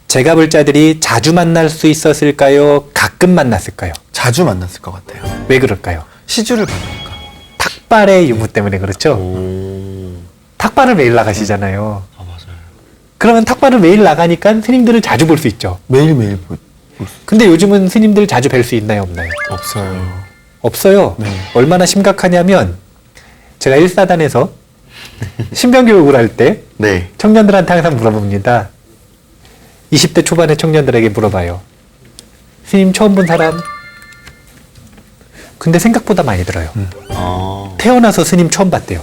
제가 볼 자들이 자주 만날 수 있었을까요? 가끔 만났을까요? 자주 만났을 것 같아요. 왜 그럴까요? 시주를 받으니까. 탁발의 유무 때문에 그렇죠? 오. 탁발을 매일 나가시잖아요. 아, 맞아요. 그러면 탁발을 매일 나가니까 스님들을 자주 볼 수 있죠. 매일매일 근데 요즘은 스님들 자주 뵐 수 있나요, 없나요? 없어요. 없어요. 네. 얼마나 심각하냐면 제가 1사단에서 신병교육을 할 때 네. 청년들한테 항상 물어봅니다. 20대 초반의 청년들에게 물어봐요. 스님 처음 본 사람? 근데 생각보다 많이 들어요. 아. 태어나서 스님 처음 봤대요.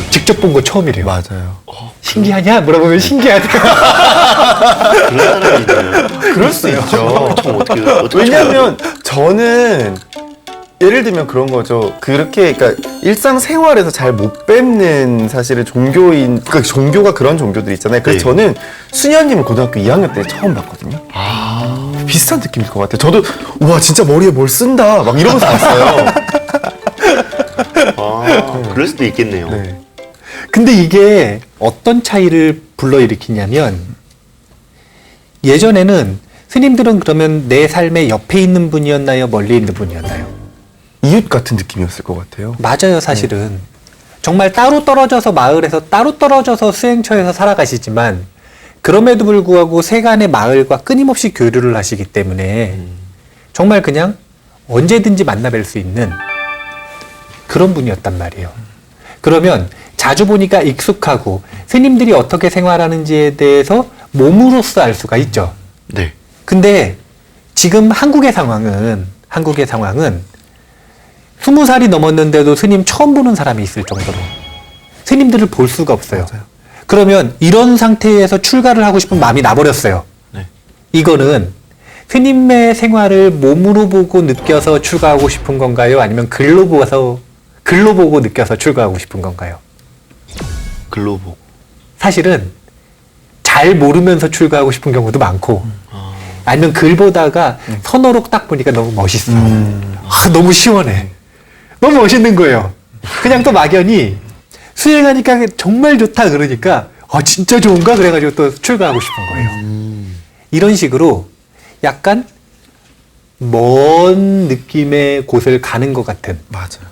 직접 본 거 처음이래요. 맞아요. 신기하냐? 물어보면 신기하대요. 그런 사람이 있나요? 그럴 수 있죠. 참 어떻게 왜냐면 저는 예를 들면 그런 거죠. 그렇게 그러니까 일상생활에서 잘 못 뵙는 사실은 종교인 그러니까 종교가 그런 종교들 있잖아요. 그래서 네. 저는 수녀님을 고등학교 2학년 때 처음 봤거든요. 비슷한 느낌일 것 같아요. 저도 와 진짜 머리에 뭘 쓴다 막 이러면서 봤어요. 아, 그럴 수도 있겠네요. 네. 근데 이게 어떤 차이를 불러일으키냐면 예전에는 스님들은 그러면 내 삶의 옆에 있는 분이었나요? 멀리 있는 분이었나요? 이웃 같은 느낌이었을 것 같아요. 맞아요, 사실은. 정말 따로 떨어져서 마을에서 따로 떨어져서 수행처에서 살아가시지만 그럼에도 불구하고 세간의 마을과 끊임없이 교류를 하시기 때문에 정말 그냥 언제든지 만나 뵐 수 있는 그런 분이었단 말이에요. 그러면 자주 보니까 익숙하고 스님들이 어떻게 생활하는지에 대해서 몸으로써 알 수가 있죠. 네. 근데 지금 한국의 상황은 20살이 넘었는데도 스님 처음 보는 사람이 있을 정도로 스님들을 볼 수가 없어요. 맞아요. 그러면 이런 상태에서 출가를 하고 싶은 마음이 나버렸어요. 네. 이거는 스님의 생활을 몸으로 보고 느껴서 출가하고 싶은 건가요? 아니면 글로 보고 느껴서 출가하고 싶은 건가요? 글로 보고. 사실은 잘 모르면서 출가하고 싶은 경우도 많고 아니면 글 보다가 선어록 딱 보니까 너무 멋있어. 아, 너무 시원해. 너무 멋있는 거예요. 그냥 또 막연히 수행하니까 정말 좋다 그러니까 진짜 좋은가? 그래가지고 또 출가하고 싶은 거예요. 이런 식으로 약간 먼 느낌의 곳을 가는 것 같은 맞아요.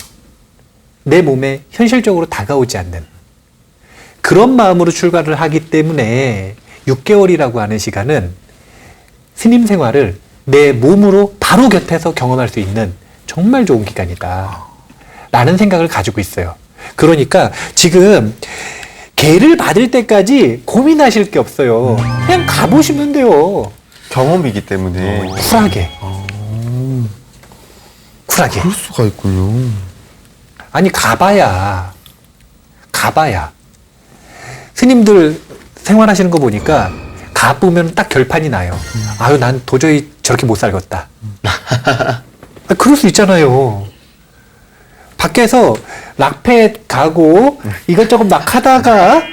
내 몸에 현실적으로 다가오지 않는 그런 마음으로 출가를 하기 때문에 6개월이라고 하는 시간은 스님 생활을 내 몸으로 바로 곁에서 경험할 수 있는 정말 좋은 기간이다 라는 생각을 가지고 있어요. 그러니까 지금 개를 받을 때까지 고민하실 게 없어요. 그냥 가보시면 돼요. 경험이기 때문에. 쿨하게. 쿨하게. 그럴 수가 있군요. 아니 가봐야 스님들 생활하시는 거 보니까 가보면 딱 결판이 나요. 아유 난 도저히 저렇게 못 살겠다. 그럴 수 있잖아요. 밖에서 락펫 가고 이것저것 막 하다가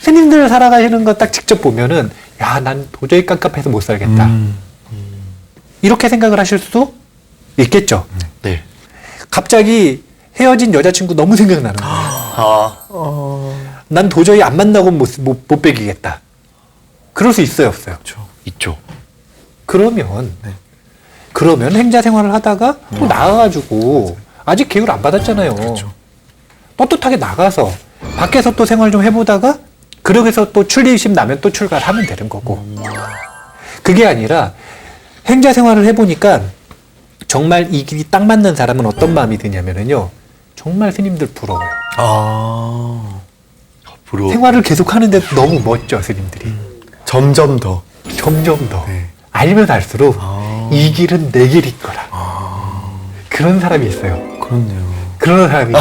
스님들 살아가시는 거 딱 직접 보면은 야 난 도저히 깝깝해서 못 살겠다. 이렇게 생각을 하실 수도 있겠죠. 네. 갑자기 헤어진 여자친구 너무 생각나는 거예요. 아, 난 도저히 안 만나고 못 베기겠다. 그럴 수 있어요, 없어요? 있죠. 그러면 행자 생활을 하다가 또 나가가지고 아직 계율 안 받았잖아요. 떳떳하게 나가서 밖에서 또 생활 좀 해보다가 그러고서 또 출리심 나면 또 출가를 하면 되는 거고. 그게 아니라 행자 생활을 해보니까 정말 이 길이 딱 맞는 사람은 어떤 마음이 드냐면요. 정말 스님들 부러워요. 부러워. 생활을 계속 하는데 너무 멋져, 스님들이. 점점 더. 점점 더. 네. 알면 알수록 이 길은 내 길일 거라. 그런 사람이 있어요. 그렇네요. 그런 사람이.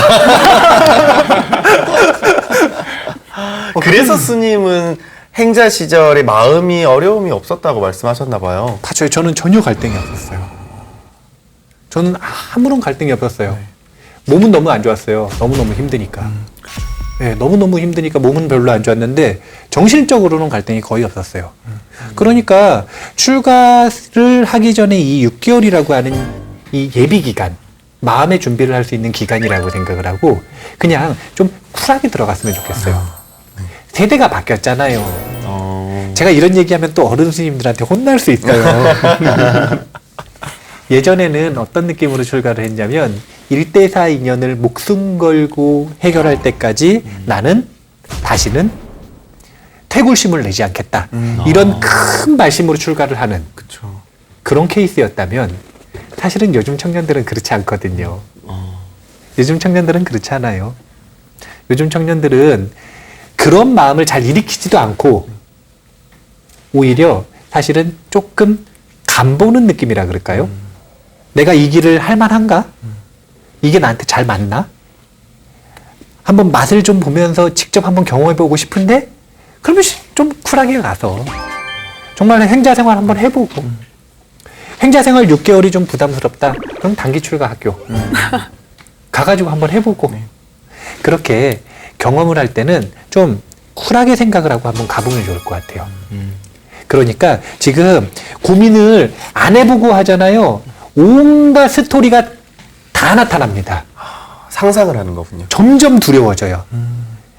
그래서 스님은 행자 시절에 마음이 어려움이 없었다고 말씀하셨나 봐요. 맞아요. 저는 전혀 갈등이 없었어요. 저는 아무런 갈등이 없었어요. 몸은 너무 안 좋았어요. 너무너무 힘드니까. 네, 너무너무 힘드니까 몸은 별로 안 좋았는데 정신적으로는 갈등이 거의 없었어요. 그러니까 출가를 하기 전에 이 6개월이라고 하는 이 예비 기간, 마음의 준비를 할 수 있는 기간이라고 생각을 하고 그냥 좀 쿨하게 들어갔으면 좋겠어요. 세대가 바뀌었잖아요. 제가 이런 얘기하면 또 어른 스님들한테 혼날 수 있어요. 예전에는 어떤 느낌으로 출가를 했냐면 1대4 인연을 목숨 걸고 해결할 때까지 나는 다시는 퇴굴심을 내지 않겠다. 이런 큰 말씀으로 출가를 하는 그렇죠. 그런 케이스였다면 사실은 요즘 청년들은 그렇지 않거든요. 요즘 청년들은 그렇지 않아요. 요즘 청년들은 그런 마음을 잘 일으키지도 않고 오히려 사실은 조금 간보는 느낌이라 그럴까요? 내가 이 길을 할 만한가? 이게 나한테 잘 맞나? 한번 맛을 좀 보면서 직접 한번 경험해보고 싶은데 그러면 좀 쿨하게 가서 정말 행자 생활 한번 해보고 행자 생활 6개월이 좀 부담스럽다. 그럼 단기 출가 학교 가가지고 한번 해보고 그렇게 경험을 할 때는 좀 쿨하게 생각을 하고 한번 가보면 좋을 것 같아요. 그러니까 지금 고민을 안 해보고 하잖아요. 온갖 스토리가 다 나타납니다. 상상을 하는 거군요. 점점 두려워져요.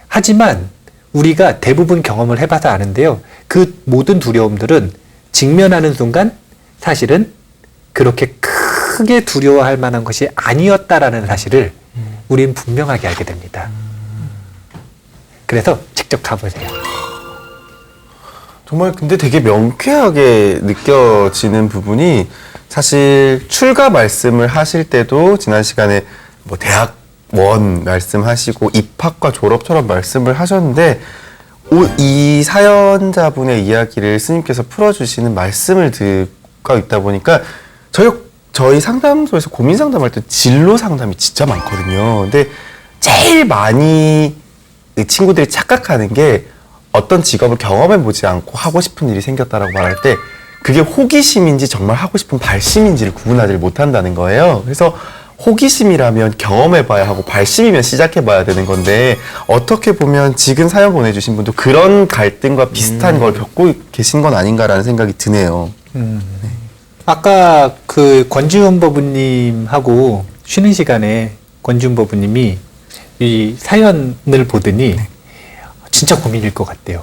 하지만 우리가 대부분 경험을 해봐서 아는데요. 그 모든 두려움들은 직면하는 순간 사실은 그렇게 크게 두려워할 만한 것이 아니었다라는 사실을 우린 분명하게 알게 됩니다. 그래서 직접 가보세요. 정말 근데 되게 명쾌하게 느껴지는 부분이 사실 출가 말씀을 하실 때도 지난 시간에 뭐 대학원 말씀하시고 입학과 졸업처럼 말씀을 하셨는데 이 사연자분의 이야기를 스님께서 풀어주시는 말씀을 듣고 있다 보니까 저희 상담소에서 고민 상담할 때 진로 상담이 진짜 많거든요. 근데 제일 많이 이 친구들이 착각하는 게 어떤 직업을 경험해보지 않고 하고 싶은 일이 생겼다라고 말할 때 그게 호기심인지 정말 하고 싶은 발심인지를 구분하지 못한다는 거예요. 그래서 호기심이라면 경험해봐야 하고 발심이면 시작해봐야 되는 건데 어떻게 보면 지금 사연 보내주신 분도 그런 갈등과 비슷한 걸 겪고 계신 건 아닌가라는 생각이 드네요. 아까 그 권지훈 법우님하고 쉬는 시간에 권지훈 법우님이 이 사연을 보더니 진짜 고민일 것 같대요.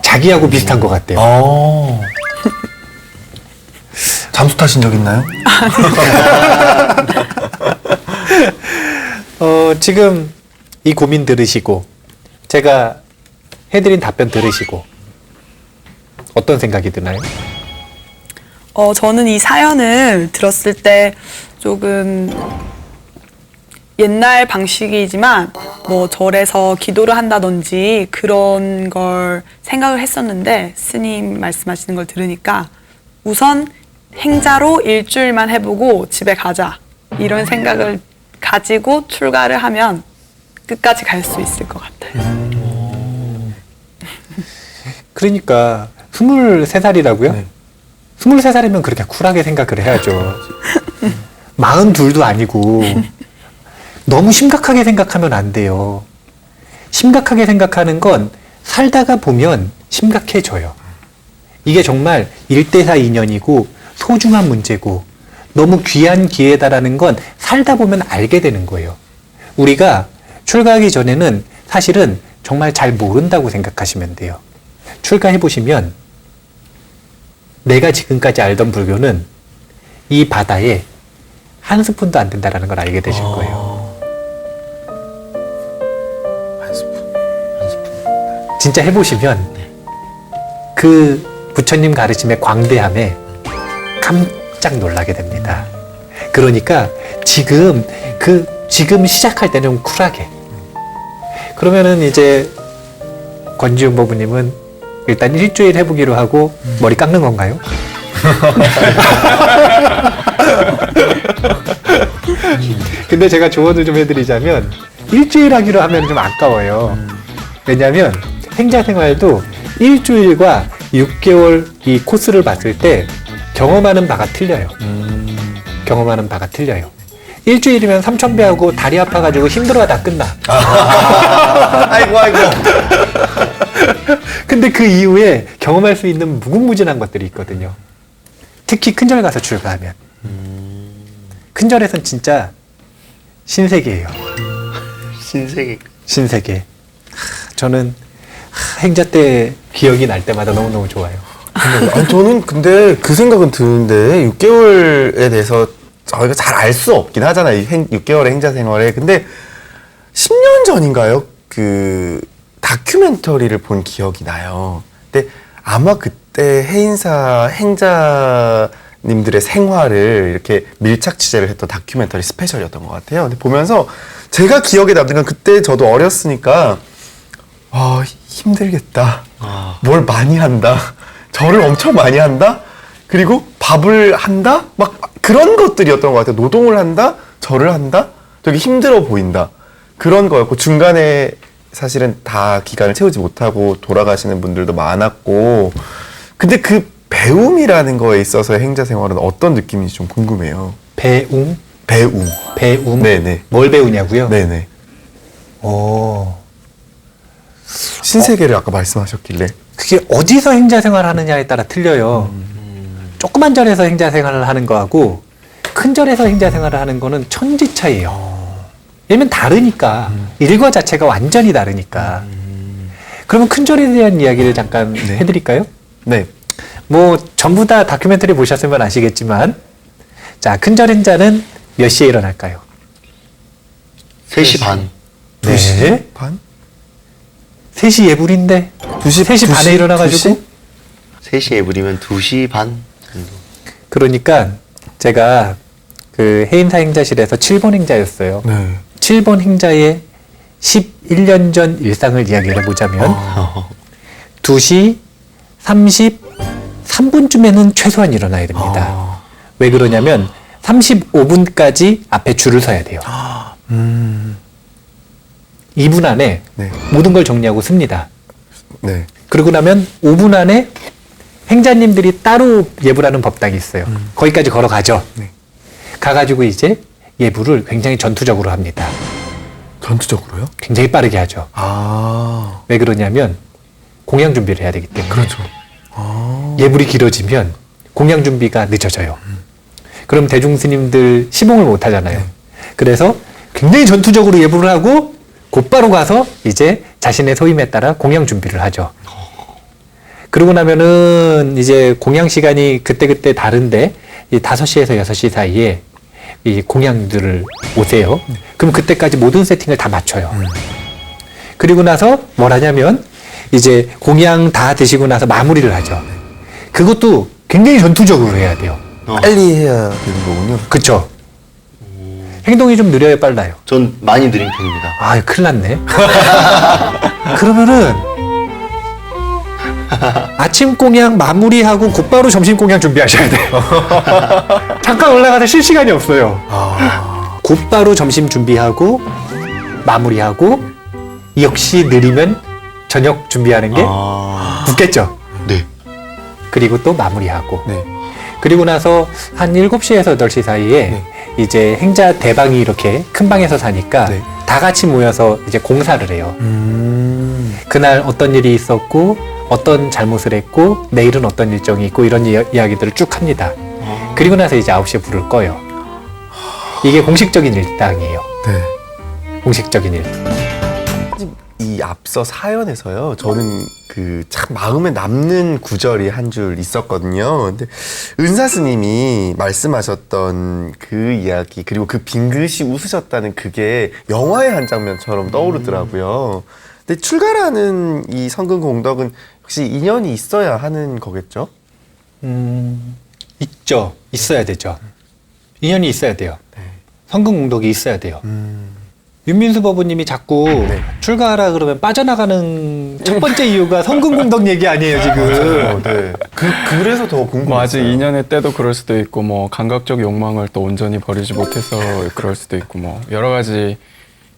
자기하고 비슷한 것 같대요. 잠수 타신 적 있나요? 지금 이 고민 들으시고 제가 해드린 답변 들으시고 어떤 생각이 드나요? 저는 이 사연을 들었을 때 조금 옛날 방식이지만 뭐 절에서 기도를 한다든지 그런 걸 생각을 했었는데 스님 말씀하시는 걸 들으니까 우선 행자로 일주일만 해보고 집에 가자 이런 생각을 가지고 출가를 하면 끝까지 갈 수 있을 것 같아요. 그러니까 23살이라고요? 네. 23살이면 그렇게 쿨하게 생각을 해야죠. 42도 아니고 너무 심각하게 생각하면 안 돼요. 심각하게 생각하는 건 살다가 보면 심각해져요. 이게 정말 1대4 인연이고 소중한 문제고 너무 귀한 기회다라는 건 살다 보면 알게 되는 거예요. 우리가 출가하기 전에는 사실은 정말 잘 모른다고 생각하시면 돼요. 출가해 보시면 내가 지금까지 알던 불교는 이 바다에 한 스푼도 안 된다라는 걸 알게 되실 거예요. 한 스푼. 진짜 해보시면 그 부처님 가르침의 광대함에 깜짝 놀라게 됩니다. 그러니까 지금 시작할 때는 좀 쿨하게. 그러면은 이제 권지윤 법부님은 일단 일주일 해보기로 하고 머리 깎는 건가요? 근데 제가 조언을 좀 해드리자면 일주일 하기로 하면 좀 아까워요. 왜냐하면 행자 생활도 일주일과 6개월 이 코스를 봤을 때 경험하는 바가 틀려요. 경험하는 바가 틀려요. 일주일이면 3,000배 하고 다리 아파가지고 힘들어하다 끝나. 아이고. 근데 그 이후에 경험할 수 있는 무궁무진한 것들이 있거든요. 특히 큰절 가서 출가하면. 큰절에선 진짜 신세계예요. 신세계. 신세계. 저는 행자 때 기억이 날 때마다 너무너무 좋아요. 아니, 저는 근데 그 생각은 드는데 6개월에 대해서 저희가 잘 알 수 없긴 하잖아요. 이 6개월의 행자 생활에. 근데 10년 전인가요? 그 다큐멘터리를 본 기억이 나요. 근데 아마 그때 행자님들의 생활을 이렇게 밀착 취재를 했던 다큐멘터리 스페셜이었던 것 같아요. 근데 보면서 제가 기억에 남는 건 그때 저도 어렸으니까 힘들겠다. 뭘 많이 한다. 절을 엄청 많이 한다. 그리고 밥을 한다. 막 그런 것들이었던 것 같아요. 노동을 한다. 절을 한다. 되게 힘들어 보인다. 그런 거였고 중간에 사실은 다 기간을 채우지 못하고 돌아가시는 분들도 많았고 근데 그 배움이라는 거에 있어서 행자 생활은 어떤 느낌인지 좀 궁금해요. 배움? 배움. 배움? 네네. 뭘 배우냐고요? 네네. 신세계를 아까 말씀하셨길래. 그게 어디서 행자 생활을 하느냐에 따라 틀려요. 조그만 절에서 행자 생활을 하는 거하고 큰 절에서 행자 생활을 하는 거는 천지 차이예요. 왜냐면 다르니까. 일과 자체가 완전히 다르니까. 그러면 큰 절에 대한 이야기를 잠깐 네. 해드릴까요? 네. 뭐 전부 다 다큐멘터리 보셨으면 아시겠지만 자, 큰 절 행자는 몇 시에 일어날까요? 3시 반. 2시 반? 3시 예불인데 3시 반에 일어나가지고 3시 예불이면 2시 반 정도. 그러니까 제가 그 해인사 행자실에서 7번 행자였어요. 네. 7번 행자의 11년 전 일상을 이야기를 해보자면 2시 33분쯤에는 최소한 일어나야 됩니다. 왜 그러냐면 35분까지 앞에 줄을 서야 돼요. 2분 안에 네. 모든 걸 정리하고 씁니다. 네. 그러고 나면 5분 안에 행자님들이 따로 예불하는 법당이 있어요. 거기까지 걸어가죠. 네. 가가지고 이제 예불을 굉장히 전투적으로 합니다. 전투적으로요? 굉장히 빠르게 하죠. 왜 그러냐면 공양 준비를 해야 되기 때문에. 그렇죠. 예불이 길어지면 공양 준비가 늦어져요. 그럼 대중스님들 시봉을 못 하잖아요. 그래서 굉장히 전투적으로 예불을 하고 곧바로 가서 이제 자신의 소임에 따라 공양 준비를 하죠. 그러고 나면은 이제 공양 시간이 그때그때 다른데 이 5시에서 6시 사이에 이 공양들을 오세요. 그럼 그때까지 모든 세팅을 다 맞춰요. 그리고 나서 뭘 하냐면 이제 공양 다 드시고 나서 마무리를 하죠. 그것도 굉장히 전투적으로 해야 돼요. 빨리 해야 되는 거군요. 그쵸? 행동이 좀 느려요, 빨라요? 전 많이 느린 편입니다. 아, 큰일 났네. 그러면은 아침 공양 마무리하고 곧바로 점심 공양 준비하셔야 돼요. 잠깐 올라가서 쉴 시간이 없어요. 곧바로 점심 준비하고 마무리하고 역시 느리면 저녁 준비하는 게 붙겠죠. 네. 그리고 또 마무리하고. 네. 그리고 나서 한 7시에서 8시 사이에 이제 행자 대방이 이렇게 큰 방에서 사니까 네. 다 같이 모여서 이제 공사를 해요. 그날 어떤 일이 있었고 어떤 잘못을 했고 내일은 어떤 일정이 있고 이런 이야기들을 쭉 합니다. 그리고 나서 이제 9시에 불을 꺼요. 이게 공식적인 일당이에요. 네. 공식적인 일당. 이 앞서 사연에서요, 저는 그 참 마음에 남는 구절이 한 줄 있었거든요. 근데 은사 스님이 말씀하셨던 그 이야기, 그리고 그 빙긋이 웃으셨다는 그게 영화의 한 장면처럼 떠오르더라고요. 근데 출가라는 이 성근 공덕은 역시 인연이 있어야 하는 거겠죠? 있죠. 있어야 되죠. 인연이 있어야 돼요. 성근 공덕이 있어야 돼요. 윤민수 법우님이 자꾸 출가하라 그러면 빠져나가는 첫 번째 이유가 성근 공덕 얘기 아니에요, 지금. 네. 그래서 더 궁금해요. 뭐 아직 2년의 때도 그럴 수도 있고 뭐 감각적 욕망을 또 온전히 버리지 못해서 그럴 수도 있고 뭐 여러 가지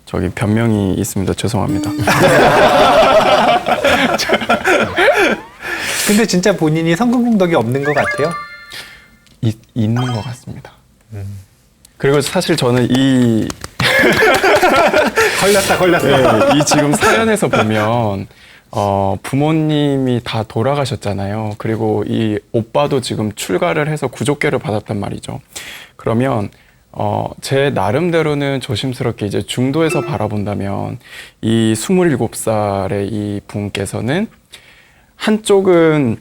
저기 변명이 있습니다. 죄송합니다. 근데 진짜 본인이 성근 공덕이 없는 것 같아요? 있는 것 같습니다. 그리고 사실 저는 이 걸렸어. 네, 이 지금 사연에서 보면 부모님이 다 돌아가셨잖아요. 그리고 이 오빠도 지금 출가를 해서 구족계를 받았단 말이죠. 그러면 제 나름대로는 조심스럽게 이제 중도에서 바라본다면 이 27살의 이 분께서는 한쪽은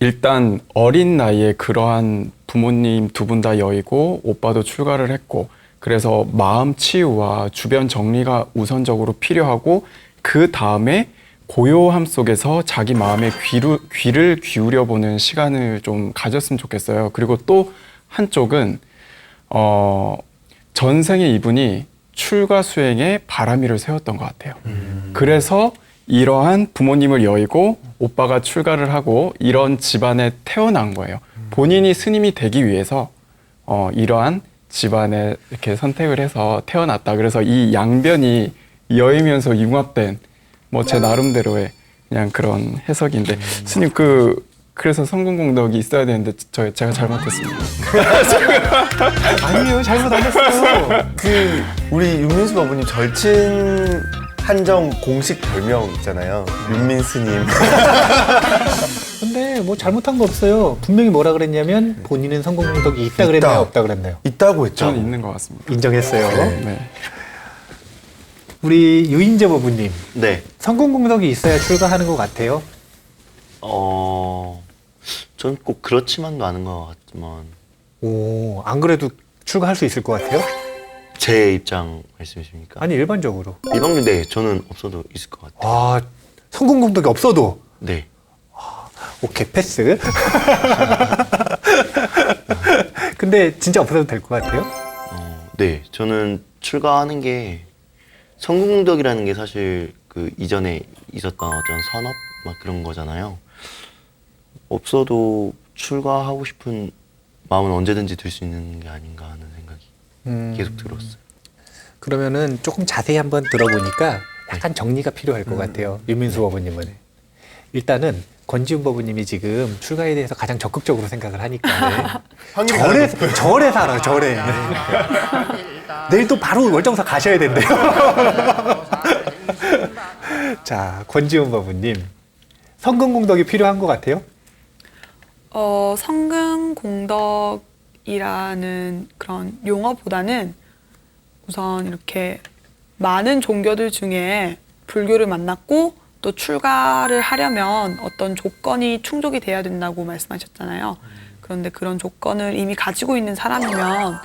일단 어린 나이에 그러한 부모님 두 분 다 여의고 오빠도 출가를 했고 그래서 마음 치유와 주변 정리가 우선적으로 필요하고 그 다음에 고요함 속에서 자기 마음의 귀를 기울여 보는 시간을 좀 가졌으면 좋겠어요. 그리고 또 한쪽은 전생에 이분이 출가 수행에 바람이를 세웠던 것 같아요. 그래서 이러한 부모님을 여의고 오빠가 출가를 하고 이런 집안에 태어난 거예요. 본인이 스님이 되기 위해서 이러한 집안에 이렇게 선택을 해서 태어났다. 그래서 이 양변이 여이면서 융합된 뭐 제 나름대로의 그냥 그런 해석인데 스님 그래서 성근공덕이 있어야 되는데 제가 잘못했습니다. 아니에요, 잘못 안 했어요. 그 우리 윤민수 법부님 절친 한정 공식 별명 있잖아요. 윤민스님. 근데 뭐 잘못한 거 없어요. 분명히 뭐라 그랬냐면 본인은 성근 공덕이 있다 그랬나요, 있다. 없다 그랬나요? 있다고 했죠. 저는 있는 것 같습니다. 인정했어요. 네. 우리 유인재 법우님, 네. 성근 공덕이 있어야 출가하는 것 같아요. 전 꼭 그렇지만도 않은 것 같지만 오, 안 그래도 출가할 수 있을 것 같아요? 제 입장 말씀이십니까? 아니 일반적으로. 일방적으로 네, 저는 없어도 있을 것 같아요. 아, 성근 공덕이 없어도 네. 오케이 패스. 근데 진짜 없어도 될 것 같아요? 네, 저는 출가하는 게 성공덕이라는 게 사실 그 이전에 있었던 어떤 선업 막 그런 거잖아요. 없어도 출가하고 싶은 마음은 언제든지 들 수 있는 게 아닌가 하는 생각이 계속 들었어요. 그러면은 조금 자세히 한번 들어보니까 약간 정리가 필요할 것 같아요. 윤민수 법우님은. 일단은 권지훈 법우님이 지금 출가에 대해서 가장 적극적으로 생각을 하니까 절에 살아요, 절에. 내일 또 바로 월정사 가셔야 된대요. 자, 권지훈 법우님. 성근 공덕이 필요한 것 같아요? 성근 공덕이라는 그런 용어보다는 우선 이렇게 많은 종교들 중에 불교를 만났고 또 출가를 하려면 어떤 조건이 충족이 돼야 된다고 말씀하셨잖아요. 그런데 그런 조건을 이미 가지고 있는 사람이면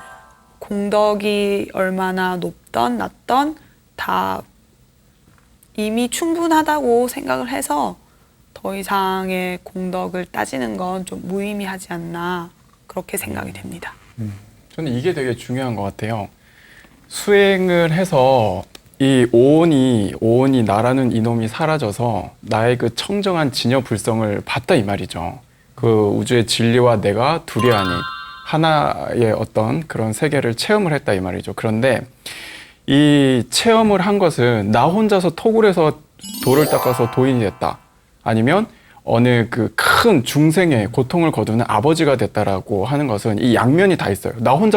공덕이 얼마나 높던 낮던 다 이미 충분하다고 생각을 해서 더 이상의 공덕을 따지는 건 좀 무의미하지 않나 그렇게 생각이 됩니다. 저는 이게 되게 중요한 것 같아요. 수행을 해서 이 오온이 나라는 이놈이 사라져서 나의 그 청정한 진여불성을 봤다 이 말이죠. 그 우주의 진리와 내가 둘이 아닌 하나의 어떤 그런 세계를 체험을 했다 이 말이죠. 그런데 이 체험을 한 것은 나 혼자서 톡을 해서 돌을 닦아서 도인이 됐다. 아니면 어느 그 큰 중생의 고통을 거두는 아버지가 됐다라고 하는 것은 이 양면이 다 있어요. 나 혼자